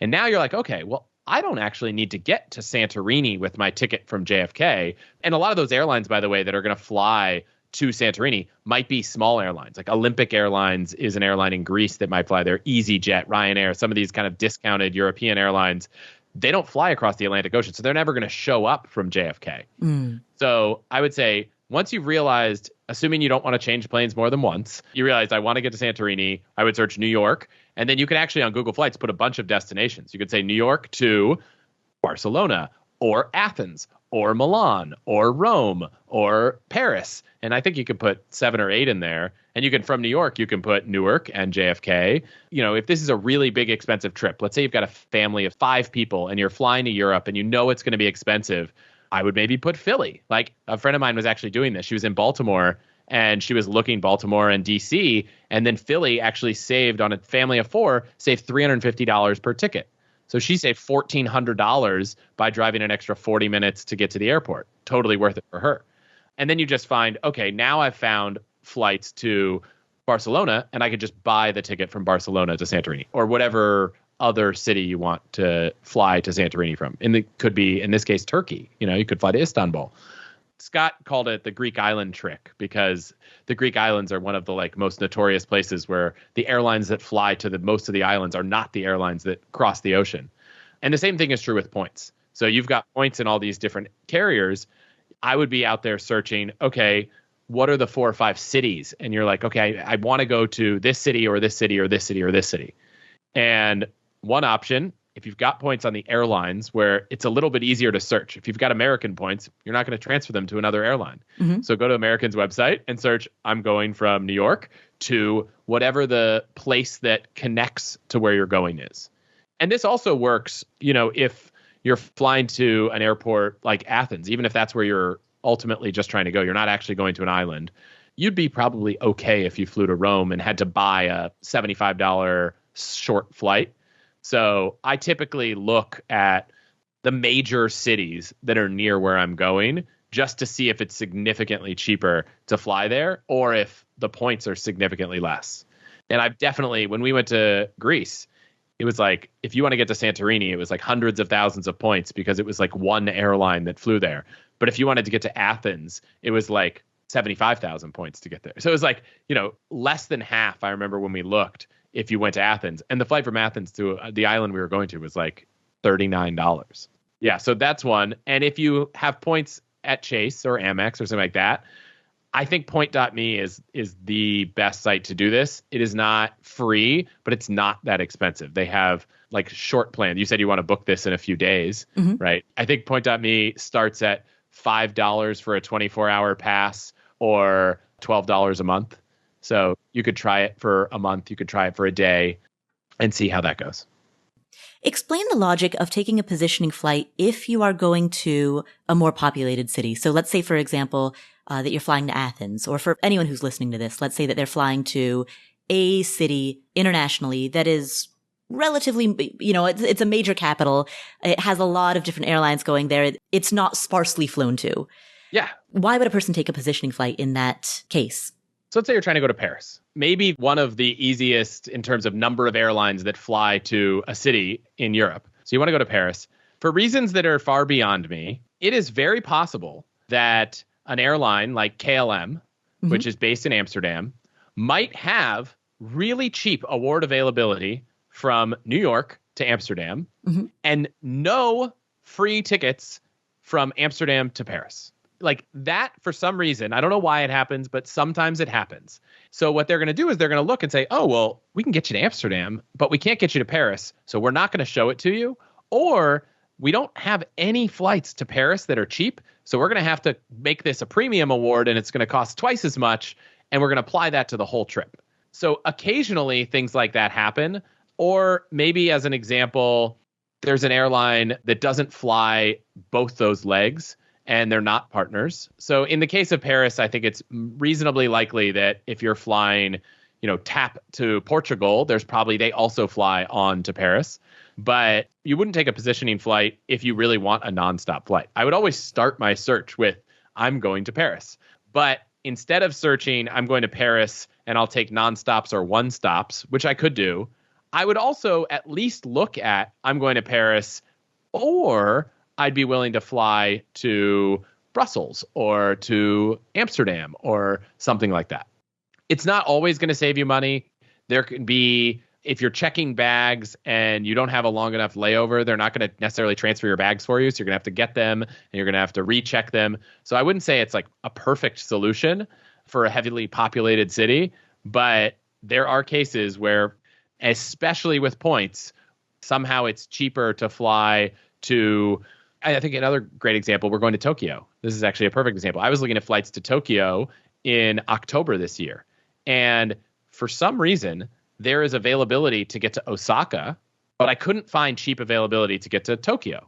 And now you're like, okay, well, I don't actually need to get to Santorini with my ticket from JFK. And a lot of those airlines, by the way, that are going to fly to Santorini might be small airlines. Like Olympic Airlines is an airline in Greece that might fly there. EasyJet, Ryanair, some of these kind of discounted European airlines, they don't fly across the Atlantic Ocean. So they're never going to show up from JFK. So I would say once you've realized, assuming you don't want to change planes more than once, you realize I want to get to Santorini, I would search New York. And then you can actually on Google Flights put a bunch of destinations. You could say New York to Barcelona or Athens or Milan or Rome or Paris. And I think you could put 7 or 8 in there. And you can, from New York, you can put Newark and JFK. If this is a really big, expensive trip, let's say you've got a family of 5 people and you're flying to Europe and you know it's going to be expensive, I would maybe put Philly. Like a friend of mine was actually doing this. She was in Baltimore and she was looking Baltimore and DC. And then Philly actually saved on a family of 4, saved $350 per ticket. So she saved $1,400 by driving an extra 40 minutes to get to the airport. Totally worth it for her. And then you just find, okay, now I've found flights to Barcelona and I could just buy the ticket from Barcelona to Santorini or whatever other city you want to fly to Santorini from. And it could be, in this case, Turkey. You could fly to Istanbul. Scott called it the Greek island trick because the Greek islands are one of the most notorious places where the airlines that fly to most of the islands are not the airlines that cross the ocean. And the same thing is true with points. So you've got points in all these different carriers. I would be out there searching, okay, what are the 4 or 5 cities? And you're like, okay, I want to go to this city or this city or this city or this city. And one option, if you've got points on the airlines where it's a little bit easier to search. If you've got American points, you're not going to transfer them to another airline. Mm-hmm. So go to American's website and search, I'm going from New York to whatever the place that connects to where you're going is. And this also works, if you're flying to an airport like Athens, even if that's where you're ultimately just trying to go, you're not actually going to an island. you'd be probably okay if you flew to Rome and had to buy a $75 short flight. So I typically look at the major cities that are near where I'm going just to see if it's significantly cheaper to fly there or if the points are significantly less. And I've definitely, when we went to Greece, it was like, if you want to get to Santorini, it was like hundreds of thousands of points because it was like one airline that flew there. But if you wanted to get to Athens, it was like 75,000 points to get there. So it was like, less than half, I remember when we looked, if you went to Athens. And the flight from Athens to the island we were going to was like $39. Yeah, so that's one. And if you have points at Chase or Amex or something like that, I think point.me is the best site to do this. It is not free, but it's not that expensive. They have like short plans. You said you want to book this in a few days, right? I think point.me starts at $5 for a 24-hour pass or $12 a month. So you could try it for a month. You could try it for a day and see how that goes. Explain the logic of taking a positioning flight if you are going to a more populated city. So let's say, for example, that you're flying to Athens, or for anyone who's listening to this, let's say that they're flying to a city internationally that is relatively, it's a major capital. It has a lot of different airlines going there. It's not sparsely flown to. Yeah. Why would a person take a positioning flight in that case? So let's say you're trying to go to Paris. Maybe one of the easiest in terms of number of airlines that fly to a city in Europe. So you want to go to Paris. For reasons that are far beyond me, it is very possible that an airline like KLM, which is based in Amsterdam, might have really cheap award availability from New York to Amsterdam and no free tickets from Amsterdam to Paris. Like that, for some reason, I don't know why it happens, but sometimes it happens. So what they're going to do is they're going to look and say, oh, well, we can get you to Amsterdam, but we can't get you to Paris. So we're not going to show it to you. Or we don't have any flights to Paris that are cheap. So we're going to have to make this a premium award and it's going to cost twice as much. And we're going to apply that to the whole trip. So occasionally things like that happen. Or maybe as an example, there's an airline that doesn't fly both those legs and they're not partners. So in the case of Paris, I think it's reasonably likely that if you're flying, TAP to Portugal, they also fly on to Paris. But you wouldn't take a positioning flight if you really want a nonstop flight. I would always start my search with, I'm going to Paris. But instead of searching, I'm going to Paris and I'll take nonstops or one stops, which I could do, I would also at least look at, I'm going to Paris, or I'd be willing to fly to Brussels or to Amsterdam or something like that. It's not always going to save you money. There can be, if you're checking bags and you don't have a long enough layover, they're not going to necessarily transfer your bags for you. So you're going to have to get them and you're going to have to recheck them. So I wouldn't say it's like a perfect solution for a heavily populated city, but there are cases where, especially with points, somehow it's cheaper to fly to, I think another great example, we're going to Tokyo. This is actually a perfect example. I was looking at flights to Tokyo in October this year. And for some reason, there is availability to get to Osaka, but I couldn't find cheap availability to get to Tokyo.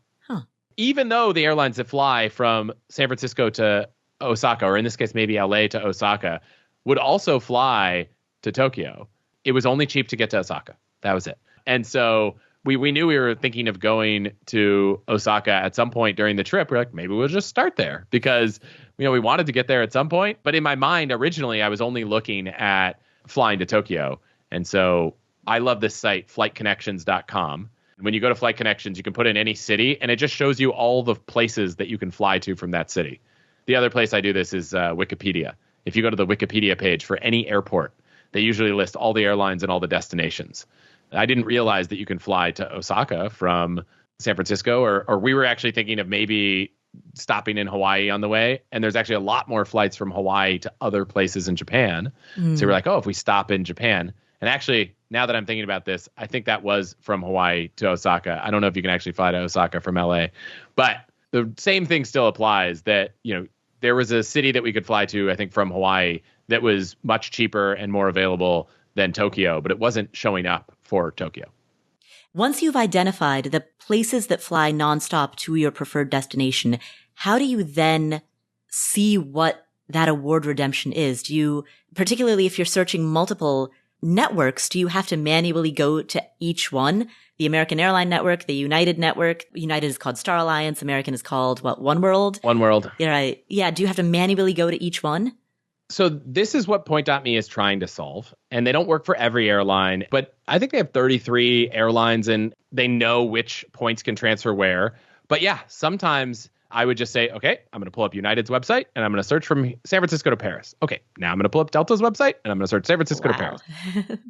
Even though the airlines that fly from San Francisco to Osaka, or in this case, maybe LA to Osaka, would also fly to Tokyo, it was only cheap to get to Osaka. That was it. And so we knew we were thinking of going to Osaka at some point during the trip. We're like, maybe we'll just start there because, we wanted to get there at some point. But in my mind, originally, I was only looking at flying to Tokyo. And so I love this site, flightconnections.com. When you go to Flight Connections, you can put in any city and it just shows you all the places that you can fly to from that city. The other place I do this is Wikipedia. If you go to the Wikipedia page for any airport, they usually list all the airlines and all the destinations. I didn't realize that you can fly to Osaka from San Francisco, or we were actually thinking of maybe stopping in Hawaii on the way. And there's actually a lot more flights from Hawaii to other places in Japan. So we're like, if we stop in Japan. And actually, now that I'm thinking about this, I think that was from Hawaii to Osaka. I don't know if you can actually fly to Osaka from LA, but the same thing still applies that, there was a city that we could fly to, I think from Hawaii, that was much cheaper and more available than Tokyo, but it wasn't showing up for Tokyo. Once you've identified the places that fly nonstop to your preferred destination, how do you then see what that award redemption is? Do you, particularly if you're searching multiple networks, do you have to manually go to each one? The American Airline Network, the United Network. United is called Star Alliance. American is called what? One World? One World. Yeah, right. Yeah. Do you have to manually go to each one? So this is what Point.me is trying to solve. And they don't work for every airline, but I think they have 33 airlines and they know which points can transfer where. But yeah, sometimes I would just say, okay, I'm going to pull up United's website and I'm going to search from San Francisco to Paris. Okay, now I'm going to pull up Delta's website and I'm going to search San Francisco to Paris.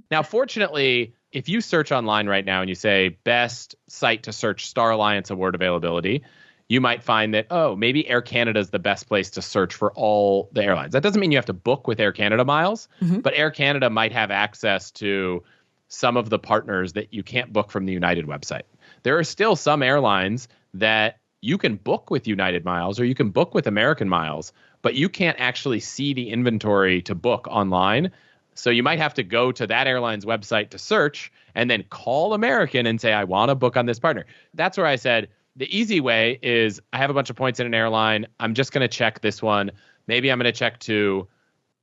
Now, fortunately, if you search online right now and you say best site to search Star Alliance award availability, you might find that, oh, maybe Air Canada is the best place to search for all the airlines. That doesn't mean you have to book with Air Canada miles, but Air Canada might have access to some of the partners that you can't book from the United website. There are still some airlines that you can book with United miles or you can book with American miles, but you can't actually see the inventory to book online. So you might have to go to that airline's website to search and then call American and say, I want to book on this partner. That's where I said the easy way is I have a bunch of points in an airline. I'm just going to check this one. Maybe I'm going to check two.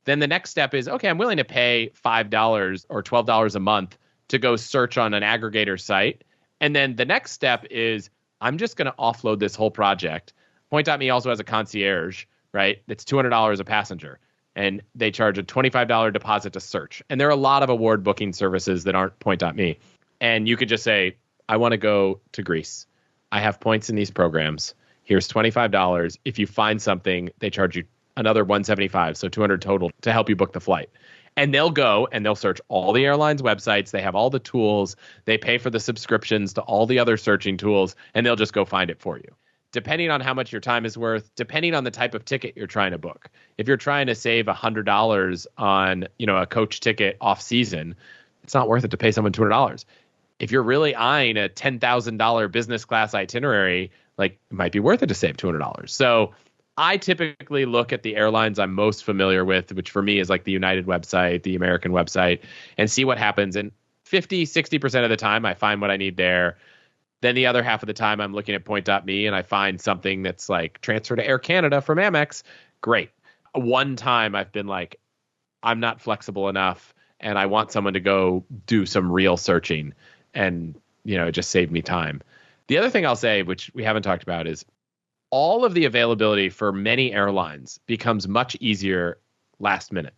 Then the next step is, okay, I'm willing to pay $5 or $12 a month to go search on an aggregator site. And then the next step is I'm just going to offload this whole project. Point.me also has a concierge, right? It's $200 a passenger. And they charge a $25 deposit to search. And there are a lot of award booking services that aren't Point.me. And you could just say, I want to go to Greece. I have points in these programs. Here's $25. If you find something, they charge you another $175, so $200 total to help you book the flight. And they'll go and they'll search all the airlines' websites. They have all the tools. They pay for the subscriptions to all the other searching tools, and they'll just go find it for you. Depending on how much your time is worth, depending on the type of ticket you're trying to book. If you're trying to save $100 on, a coach ticket off season, it's not worth it to pay someone $200. If you're really eyeing a $10,000 business class itinerary, it might be worth it to save $200. So I typically look at the airlines I'm most familiar with, which for me is the United website, the American website, and see what happens. And 60% of the time, I find what I need there. Then the other half of the time, I'm looking at Point.me and I find something that's transfer to Air Canada from Amex. Great. One time I've been I'm not flexible enough and I want someone to go do some real searching. And, it just saved me time. The other thing I'll say, which we haven't talked about, is all of the availability for many airlines becomes much easier last minute.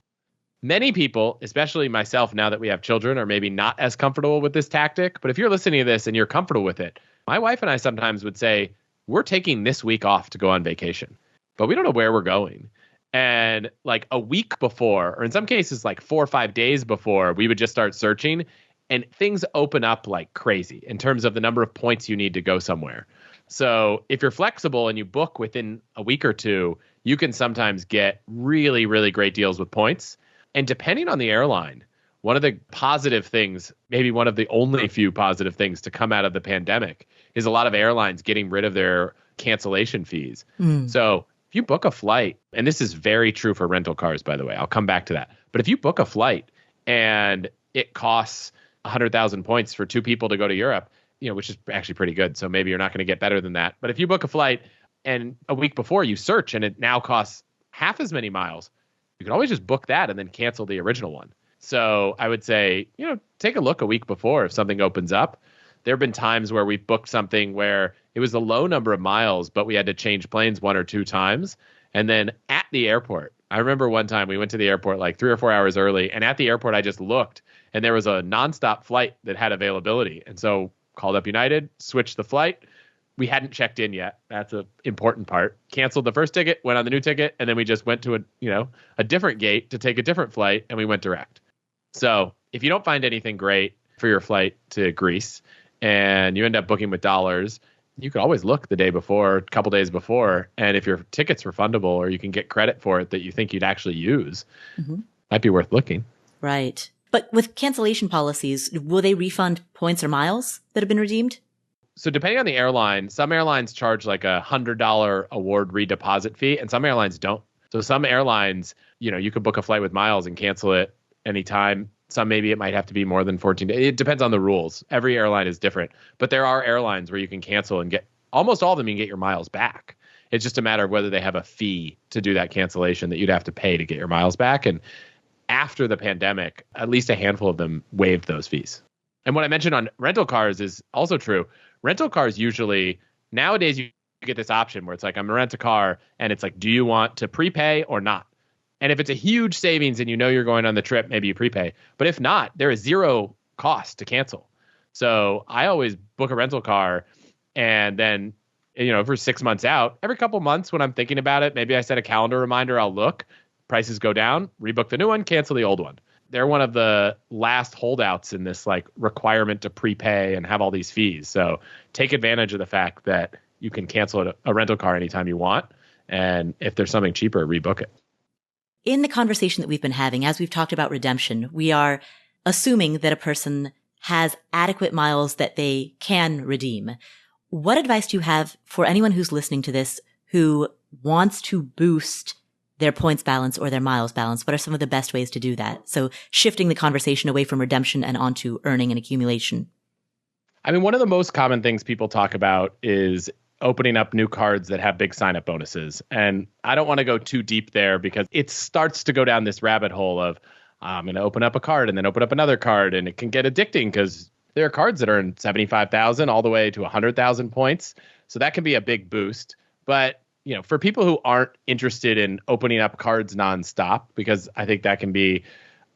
Many people, especially myself now that we have children, are maybe not as comfortable with this tactic. But if you're listening to this and you're comfortable with it, my wife and I sometimes would say, we're taking this week off to go on vacation, but we don't know where we're going. And a week before, or in some cases 4 or 5 days before, we would just start searching and things open up like crazy in terms of the number of points you need to go somewhere. So if you're flexible and you book within a week or two, you can sometimes get really, really great deals with points. And depending on the airline, one of the positive things, maybe one of the only few positive things to come out of the pandemic, is a lot of airlines getting rid of their cancellation fees. So if you book a flight, and this is very true for rental cars, by the way, I'll come back to that. But if you book a flight and it costs 100,000 points for 2 people to go to Europe, which is actually pretty good. So maybe you're not going to get better than that. But if you book a flight and a week before you search and it now costs half as many miles, you can always just book that and then cancel the original one. So I would say, take a look a week before if something opens up. There have been times where we booked something where it was a low number of miles, but we had to change planes 1 or 2 times. And then at the airport, I remember one time we went to the airport 3 or 4 hours early. And at the airport, I just looked and there was a nonstop flight that had availability. And so called up United, switched the flight. We hadn't checked in yet. That's an important part. Canceled the first ticket, went on the new ticket, and then we just went to a different gate to take a different flight, and we went direct. So if you don't find anything great for your flight to Greece and you end up booking with dollars, you could always look the day before, a couple days before, and if your ticket's refundable or you can get credit for it that you think you'd actually use, might be worth looking. Right. But with cancellation policies, will they refund points or miles that have been redeemed? So depending on the airline, some airlines charge $100 award redeposit fee, and some airlines don't. So some airlines, you could book a flight with miles and cancel it anytime. Some maybe it might have to be more than 14 days. It depends on the rules. Every airline is different. But there are airlines where you can cancel and get, almost all of them, you can get your miles back. It's just a matter of whether they have a fee to do that cancellation that you'd have to pay to get your miles back. And after the pandemic, at least a handful of them waived those fees. And what I mentioned on rental cars is also true. Rental cars usually, nowadays you get this option where it's like, I'm going to rent a car, and it's like, do you want to prepay or not? And if it's a huge savings and you know you're going on the trip, maybe you prepay. But if not, there is zero cost to cancel. So I always book a rental car, and then, for 6 months out, every couple months when I'm thinking about it, maybe I set a calendar reminder, I'll look, prices go down, rebook the new one, cancel the old one. They're one of the last holdouts in this like requirement to prepay and have all these fees. So take advantage of the fact that you can cancel a rental car anytime you want. And if there's something cheaper, rebook it. In the conversation that we've been having, as we've talked about redemption, we are assuming that a person has adequate miles that they can redeem. What advice do you have for anyone who's listening to this who wants to boost their points balance or their miles balance? What are some of the best ways to do that? So shifting the conversation away from redemption and onto earning and accumulation. I mean, one of the most common things people talk about is opening up new cards that have big sign-up bonuses. And I don't want to go too deep there because it starts to go down this rabbit hole of I'm going to open up a card and then open up another card. And it can get addicting because there are cards that earn 75,000 all the way to 100,000 points. So that can be a big boost. But for people who aren't interested in opening up cards nonstop, because I think that can be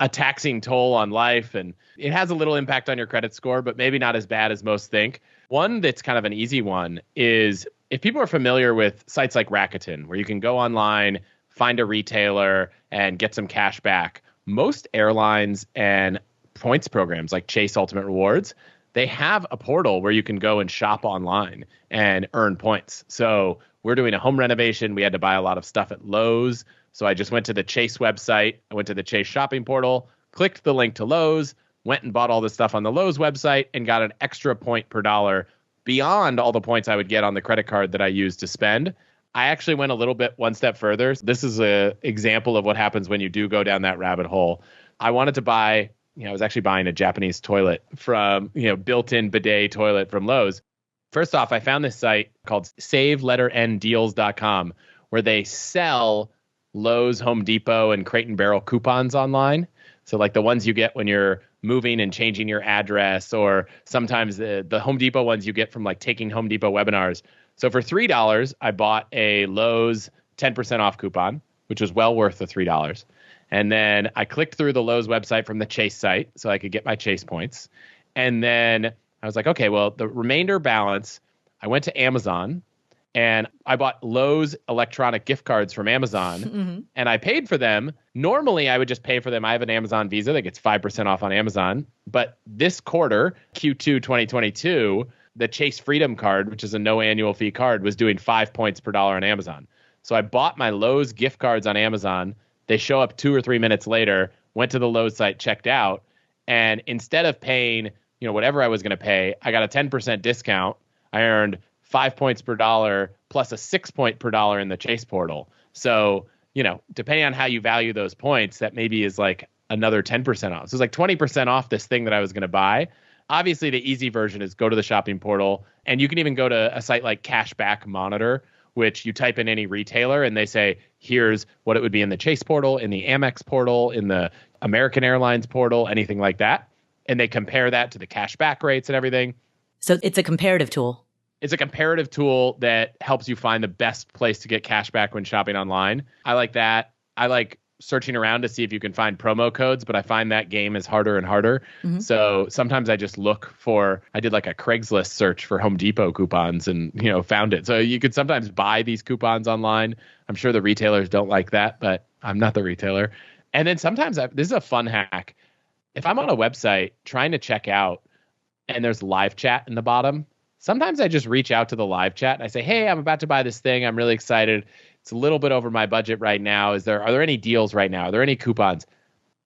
a taxing toll on life and it has a little impact on your credit score, but maybe not as bad as most think. One that's kind of an easy one is if people are familiar with sites like Rakuten, where you can go online, find a retailer, and get some cash back. Most airlines and points programs like Chase Ultimate Rewards, they have a portal where you can go and shop online and earn points. So we're doing a home renovation. We had to buy a lot of stuff at Lowe's. So I just went to the Chase website. I went to the Chase shopping portal, clicked the link to Lowe's, went and bought all the stuff on the Lowe's website and got an extra point per dollar beyond all the points I would get on the credit card that I used to spend. I actually went a little bit one step further. This is an example of what happens when you do go down that rabbit hole. I wanted to buy, I was actually buying a Japanese toilet from, built-in bidet toilet from Lowe's. First off, I found this site called saveletterNdeals.com where they sell Lowe's, Home Depot, and Crate and Barrel coupons online. So like the ones you get when you're moving and changing your address, or sometimes the Home Depot ones you get from like taking Home Depot webinars. So for $3, I bought a Lowe's 10% off coupon, which was well worth the $3. And then I clicked through the Lowe's website from the Chase site so I could get my Chase points. And then I was like, okay, well, the remainder balance, I went to Amazon and I bought Lowe's electronic gift cards from Amazon and I paid for them. Normally, I would just pay for them. I have an Amazon Visa that gets 5% off on Amazon. But this quarter, Q2 2022, the Chase Freedom card, which is a no annual fee card, was doing 5 points per dollar on Amazon. So I bought my Lowe's gift cards on Amazon. They show up 2 or 3 minutes later, went to the Lowe's site, checked out. And instead of paying, whatever I was going to pay, I got a 10% discount. I earned 5 points per dollar plus a 6 point per dollar in the Chase portal. So, depending on how you value those points, that maybe is like another 10% off. So it's like 20% off this thing that I was going to buy. Obviously, the easy version is go to the shopping portal, and you can even go to a site like Cashback Monitor, which you type in any retailer and they say, here's what it would be in the Chase portal, in the Amex portal, in the American Airlines portal, anything like that. And they compare that to the cashback rates and everything. So it's a comparative tool. It's a comparative tool that helps you find the best place to get cash back when shopping online. I like that. I like searching around to see if you can find promo codes, but I find that game is harder and harder. Mm-hmm. So sometimes I just I did like a Craigslist search for Home Depot coupons and, found it. So you could sometimes buy these coupons online. I'm sure the retailers don't like that, but I'm not the retailer. And then sometimes this is a fun hack. If I'm on a website trying to check out and there's live chat in the bottom, sometimes I just reach out to the live chat and I say, hey, I'm about to buy this thing. I'm really excited. It's a little bit over my budget right now. Are there any deals right now? Are there any coupons?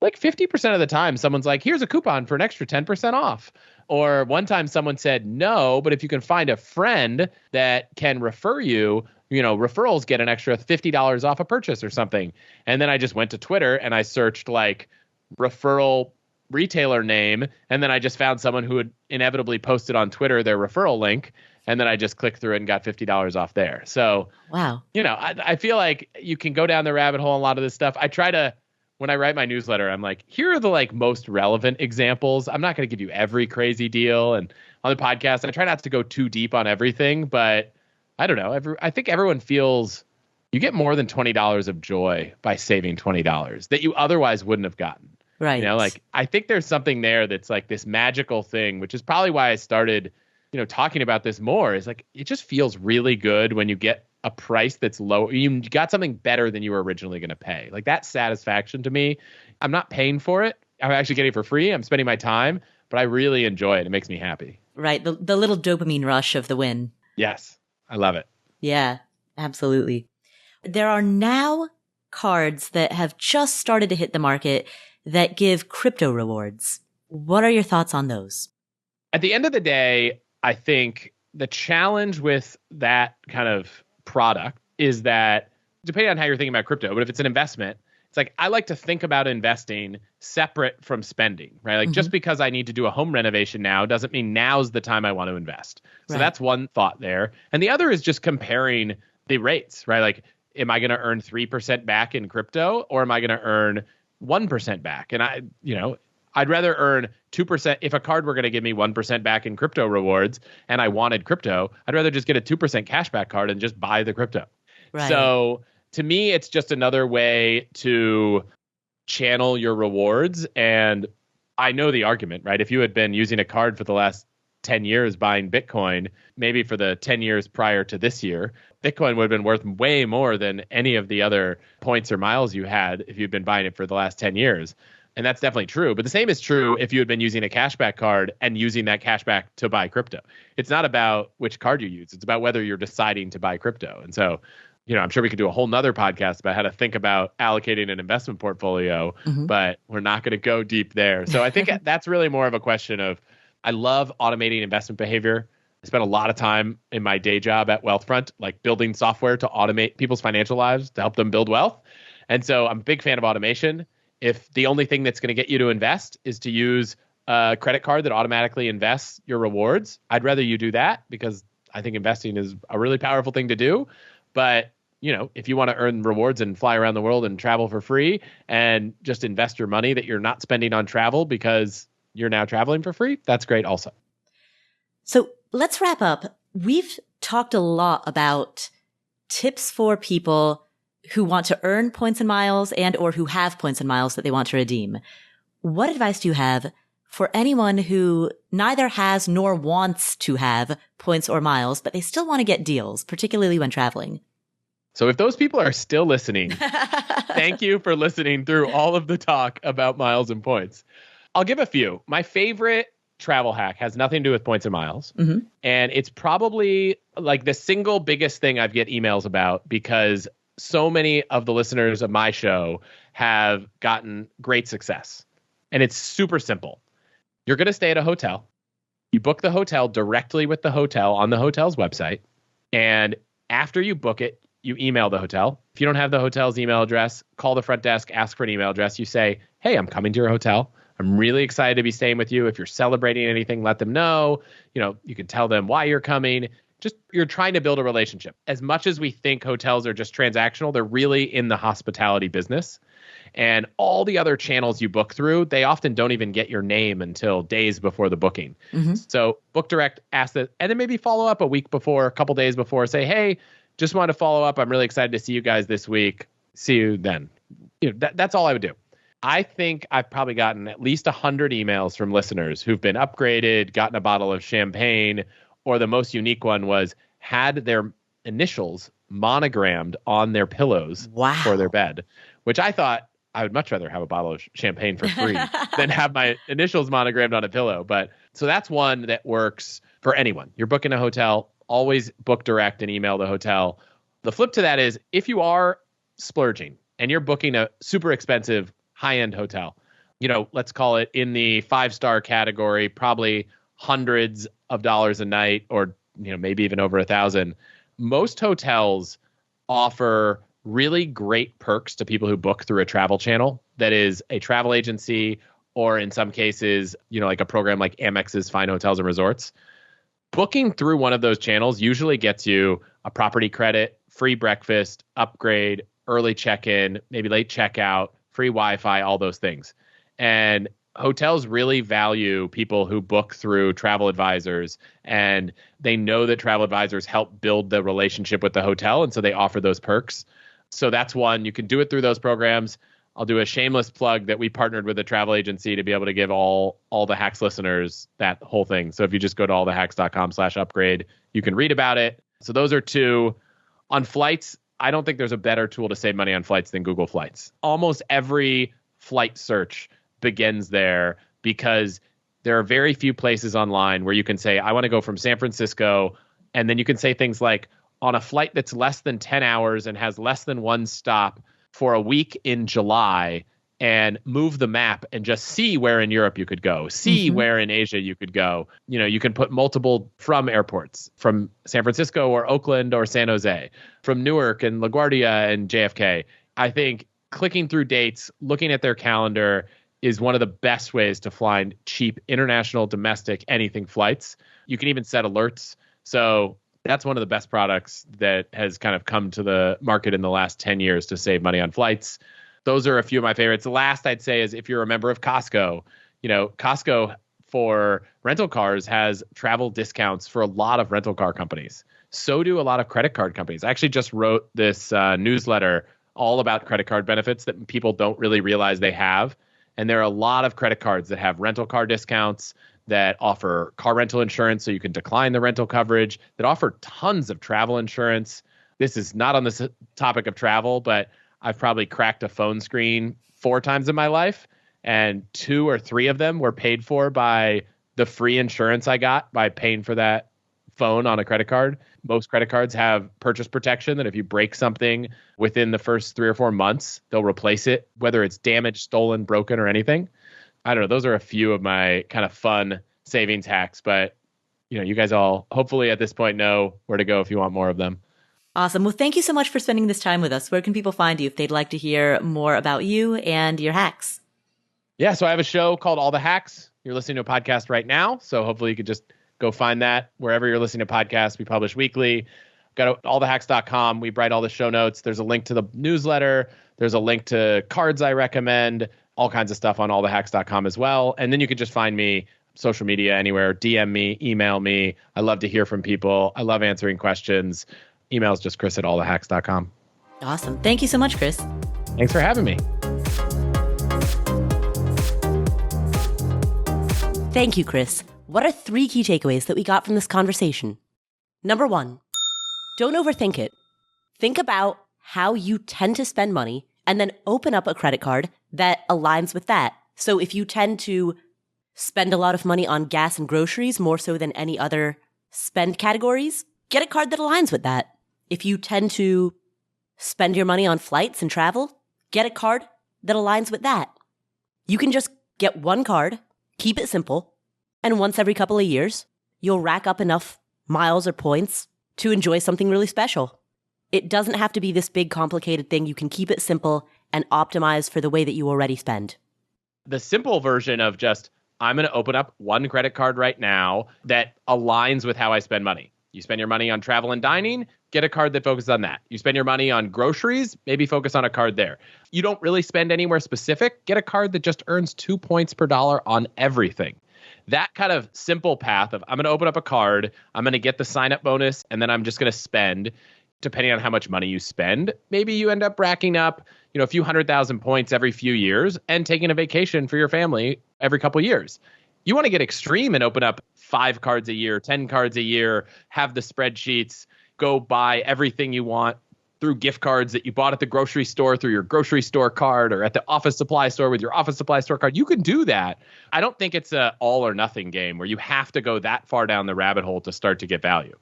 Like 50% of the time, someone's like, here's a coupon for an extra 10% off. Or one time someone said, no, but if you can find a friend that can refer you, referrals get an extra $50 off a purchase or something. And then I just went to Twitter and I searched like referral retailer name. And then I just found someone who had inevitably posted on Twitter their referral link. And then I just clicked through it and got $50 off there. So, Wow. I feel like you can go down the rabbit hole on a lot of this stuff. I try to, when I write my newsletter, I'm like, here are the like most relevant examples. I'm not going to give you every crazy deal. And on the podcast, I try not to go too deep on everything, but I don't know. I think everyone feels you get more than $20 of joy by saving $20 that you otherwise wouldn't have gotten. Right. Like I think there's something there that's like this magical thing, which is probably why I started, talking about this more, is like, it just feels really good when you get a price that's low. You got something better than you were originally going to pay. Like that satisfaction to me, I'm not paying for it. I'm actually getting it for free. I'm spending my time, but I really enjoy it. It makes me happy. Right. The little dopamine rush of the win. Yes. I love it. Yeah, absolutely. There are now cards that have just started to hit the market that give crypto rewards. What are your thoughts on those? At the end of the day, I think the challenge with that kind of product is that, depending on how you're thinking about crypto, but if it's an investment, it's like I like to think about investing separate from spending, right? Like just because I need to do a home renovation now doesn't mean now's the time I want to invest. So that's one thought there. And the other is just comparing the rates, right? Like, am I going to earn 3% back in crypto, or am I going to earn 1% back? And I'd rather earn 2%. If a card were going to give me 1% back in crypto rewards and I wanted crypto, I'd rather just get a 2% cashback card and just buy the crypto. Right. So to me, it's just another way to channel your rewards. And I know the argument, right? If you had been using a card for the last 10 years buying Bitcoin, maybe for the 10 years prior to this year, Bitcoin would have been worth way more than any of the other points or miles you had if you'd been buying it for the last 10 years. And that's definitely true. But the same is true if you had been using a cashback card and using that cashback to buy crypto. It's not about which card you use. It's about whether you're deciding to buy crypto. And so, I'm sure we could do a whole nother podcast about how to think about allocating an investment portfolio, but we're not going to go deep there. So I think that's really more of a question of, I love automating investment behavior. I spent a lot of time in my day job at Wealthfront, like building software to automate people's financial lives to help them build wealth. And so I'm a big fan of automation. If the only thing that's going to get you to invest is to use a credit card that automatically invests your rewards, I'd rather you do that, because I think investing is a really powerful thing to do. But if you want to earn rewards and fly around the world and travel for free and just invest your money that you're not spending on travel because you're now traveling for free, that's great also. So let's wrap up. We've talked a lot about tips for people who want to earn points and miles and or who have points and miles that they want to redeem. What advice do you have for anyone who neither has nor wants to have points or miles, but they still want to get deals, particularly when traveling? So if those people are still listening, thank you for listening through all of the talk about miles and points. I'll give a few. My favorite travel hack has nothing to do with points and miles. And it's probably like the single biggest thing I get emails about, because so many of the listeners of my show have gotten great success. And it's super simple. You're going to stay at a hotel. You book the hotel directly with the hotel on the hotel's website. And after you book it, you email the hotel. If you don't have the hotel's email address, call the front desk, ask for an email address. You say, hey, I'm coming to your hotel. I'm really excited to be staying with you. If you're celebrating anything, let them know. You can tell them why you're coming. Just, you're trying to build a relationship. As much as we think hotels are just transactional, they're really in the hospitality business. And all the other channels you book through, they often don't even get your name until days before the booking. So book direct, ask that, and then maybe follow up a week before, a couple days before, say, hey, just want to follow up. I'm really excited to see you guys this week. See you then. That's all I would do. I think I've probably gotten at least 100 emails from listeners who've been upgraded, gotten a bottle of champagne, or the most unique one was had their initials monogrammed on their pillows for their bed, which I thought I would much rather have a bottle of champagne for free than have my initials monogrammed on a pillow. But so that's one that works for anyone. You're booking a hotel, always book direct and email the hotel. The flip to that is if you are splurging and you're booking a super expensive high-end hotel, let's call it in the 5-star category, probably hundreds of dollars a night, or maybe even over $1,000. Most hotels offer really great perks to people who book through a travel channel that is a travel agency, or in some cases, like a program like Amex's Fine Hotels and Resorts. Booking through one of those channels usually gets you a property credit, free breakfast, upgrade, early check-in, maybe late checkout, free Wi-Fi, all those things. And hotels really value people who book through travel advisors, and they know that travel advisors help build the relationship with the hotel, and so they offer those perks. So that's one. You can do it through those programs. I'll do a shameless plug that we partnered with a travel agency to be able to give all the Hacks listeners that whole thing. So if you just go to allthehacks.com/upgrade, you can read about it. So those are two. On flights, I don't think there's a better tool to save money on flights than Google Flights. Almost every flight search begins there because there are very few places online where you can say, I want to go from San Francisco. And then you can say things like, on a flight that's less than 10 hours and has less than one stop for a week in July, and move the map and just see where in Europe you could go, see where in Asia you could go. You know, you can put multiple from airports, from San Francisco or Oakland or San Jose, from Newark and LaGuardia and JFK. I think clicking through dates, looking at their calendar is one of the best ways to find cheap international, domestic, anything flights. You can even set alerts. So that's one of the best products that has kind of come to the market in the last 10 years to save money on flights. Those are a few of my favorites. The last I'd say is if you're a member of Costco. You know, Costco for rental cars has travel discounts for a lot of rental car companies. So do a lot of credit card companies. I actually just wrote this newsletter all about credit card benefits that people don't really realize they have. And there are a lot of credit cards that have rental car discounts, that offer car rental insurance so you can decline the rental coverage, that offer tons of travel insurance. This is not on this topic of travel, but I've probably cracked a phone screen 4 times in my life, and 2 or 3 of them were paid for by the free insurance I got by paying for that phone on a credit card. Most credit cards have purchase protection that if you break something within the first 3 or 4 months, they'll replace it, whether it's damaged, stolen, broken, or anything. I don't know. Those are a few of my kind of fun savings hacks, but you guys all hopefully at this point know where to go if you want more of them. Awesome. Well, thank you so much for spending this time with us. Where can people find you if they'd like to hear more about you and your hacks? Yeah, so I have a show called All the Hacks. You're listening to a podcast right now, so hopefully you could just go find that wherever you're listening to podcasts. We publish weekly. Go to allthehacks.com. We write all the show notes. There's a link to the newsletter. There's a link to cards I recommend, all kinds of stuff on allthehacks.com as well. And then you could just find me social media anywhere, DM me, email me. I love to hear from people. I love answering questions. Email is just chris@allthehacks.com. Awesome. Thank you so much, Chris. Thanks for having me. Thank you, Chris. What are 3 key takeaways that we got from this conversation? Number 1, don't overthink it. Think about how you tend to spend money and then open up a credit card that aligns with that. So if you tend to spend a lot of money on gas and groceries more so than any other spend categories, get a card that aligns with that. If you tend to spend your money on flights and travel, get a card that aligns with that. You can just get one card, keep it simple, and once every couple of years, you'll rack up enough miles or points to enjoy something really special. It doesn't have to be this big, complicated thing. You can keep it simple and optimize for the way that you already spend. The simple version of just, I'm going to open up one credit card right now that aligns with how I spend money. You spend your money on travel and dining, get a card that focuses on that. You spend your money on groceries, maybe focus on a card there. You don't really spend anywhere specific, get a card that just earns 2 points per dollar on everything. That kind of simple path of, I'm going to open up a card, I'm going to get the sign-up bonus, and then I'm just going to spend, depending on how much money you spend. Maybe you end up racking up, a few 100,000 points every few years and taking a vacation for your family every couple years. You want to get extreme and open up 5 cards a year, 10 cards a year, have the spreadsheets, go buy everything you want through gift cards that you bought at the grocery store through your grocery store card, or at the office supply store with your office supply store card. You can do that. I don't think it's an all or nothing game where you have to go that far down the rabbit hole to start to get value.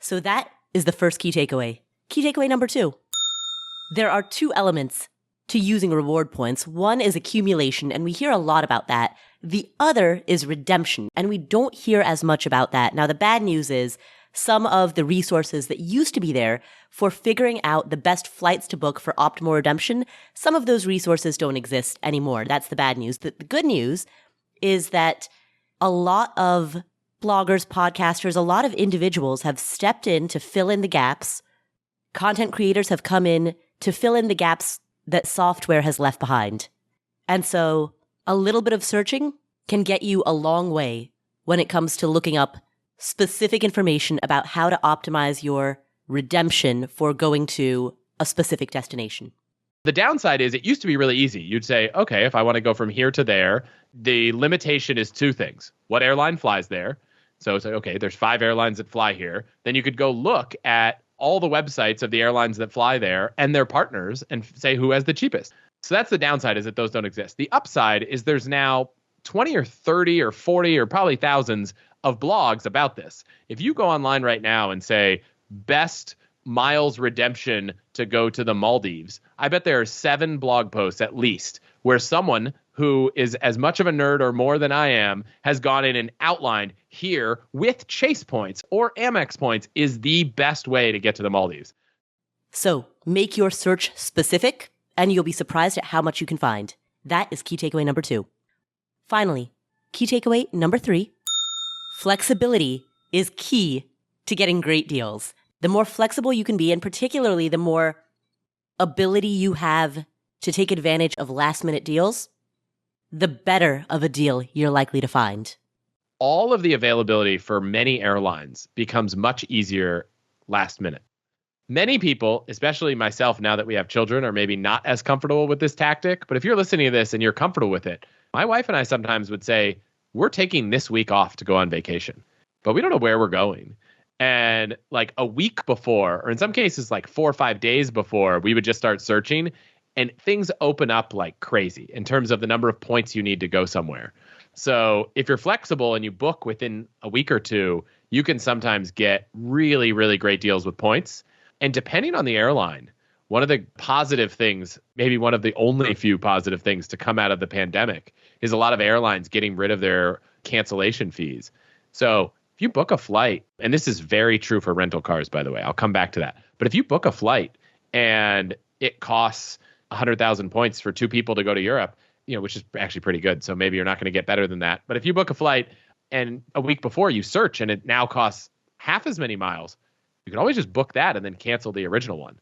So that is the first key takeaway. Key takeaway number 2. There are 2 elements to using reward points. One is accumulation, and we hear a lot about that. The other is redemption, and we don't hear as much about that. Now, the bad news is some of the resources that used to be there for figuring out the best flights to book for optimal redemption, some of those resources don't exist anymore. That's the bad news. The good news is that a lot of bloggers, podcasters, a lot of individuals have stepped in to fill in the gaps. Content creators have come in to fill in the gaps that software has left behind. And so a little bit of searching can get you a long way when it comes to looking up specific information about how to optimize your redemption for going to a specific destination. The downside is it used to be really easy. You'd say, okay, if I want to go from here to there, the limitation is two things. What airline flies there? So it's like, okay, there's 5 airlines that fly here. Then you could go look at all the websites of the airlines that fly there and their partners and say who has the cheapest. So that's the downside, is that those don't exist. The upside is there's now 20 or 30 or 40 or probably thousands of blogs about this. If you go online right now and say best miles redemption to go to the Maldives, I bet there are 7 blog posts at least where someone who is as much of a nerd or more than I am has gone in and outlined here with Chase points or Amex points is the best way to get to the Maldives. So make your search specific, and you'll be surprised at how much you can find. That is key takeaway number 2. Finally, key takeaway number 3, flexibility is key to getting great deals. The more flexible you can be, and particularly the more ability you have to take advantage of last-minute deals, the better of a deal you're likely to find. All of the availability for many airlines becomes much easier last minute. Many people, especially myself now that we have children, are maybe not as comfortable with this tactic. But if you're listening to this and you're comfortable with it, my wife and I sometimes would say, we're taking this week off to go on vacation, but we don't know where we're going. And like a week before, or in some cases like 4 or 5 days before, we would just start searching, and things open up like crazy in terms of the number of points you need to go somewhere. So if you're flexible and you book within a week or two, you can sometimes get really, really great deals with points. And depending on the airline, one of the positive things, maybe one of the only few positive things to come out of the pandemic, is a lot of airlines getting rid of their cancellation fees. So if you book a flight, and this is very true for rental cars, by the way, I'll come back to that. But if you book a flight and it costs 100,000 points for 2 people to go to Europe, which is actually pretty good. So maybe you're not going to get better than that. But if you book a flight and a week before you search and it now costs half as many miles, you can always just book that and then cancel the original one.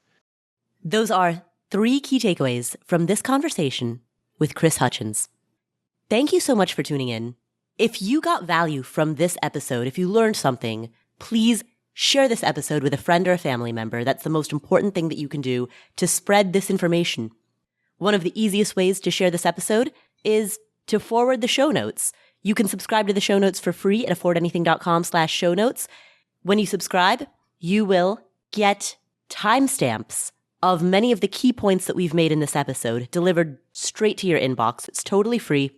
Those are 3 key takeaways from this conversation with Chris Hutchins. Thank you so much for tuning in. If you got value from this episode, if you learned something, please share this episode with a friend or a family member. That's the most important thing that you can do to spread this information. One of the easiest ways to share this episode is to forward the show notes. You can subscribe to the show notes for free at affordanything.com/show notes. When you subscribe, you will get timestamps of many of the key points that we've made in this episode delivered straight to your inbox. It's totally free,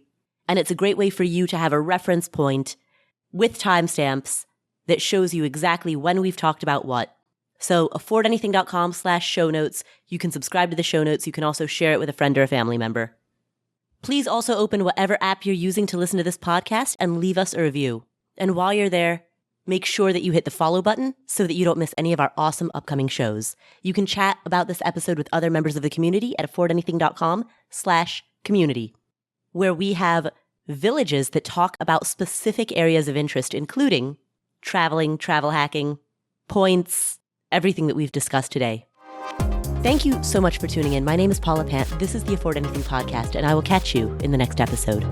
and it's a great way for you to have a reference point with timestamps that shows you exactly when we've talked about what. So affordanything.com/show notes. You can subscribe to the show notes. You can also share it with a friend or a family member. Please also open whatever app you're using to listen to this podcast and leave us a review. And while you're there, make sure that you hit the follow button so that you don't miss any of our awesome upcoming shows. You can chat about this episode with other members of the community at affordanything.com/community, where we have villages that talk about specific areas of interest, including traveling, travel hacking, points, everything that we've discussed today. Thank you so much for tuning in. My name is Paula Pant. This is the Afford Anything podcast, and I will catch you in the next episode.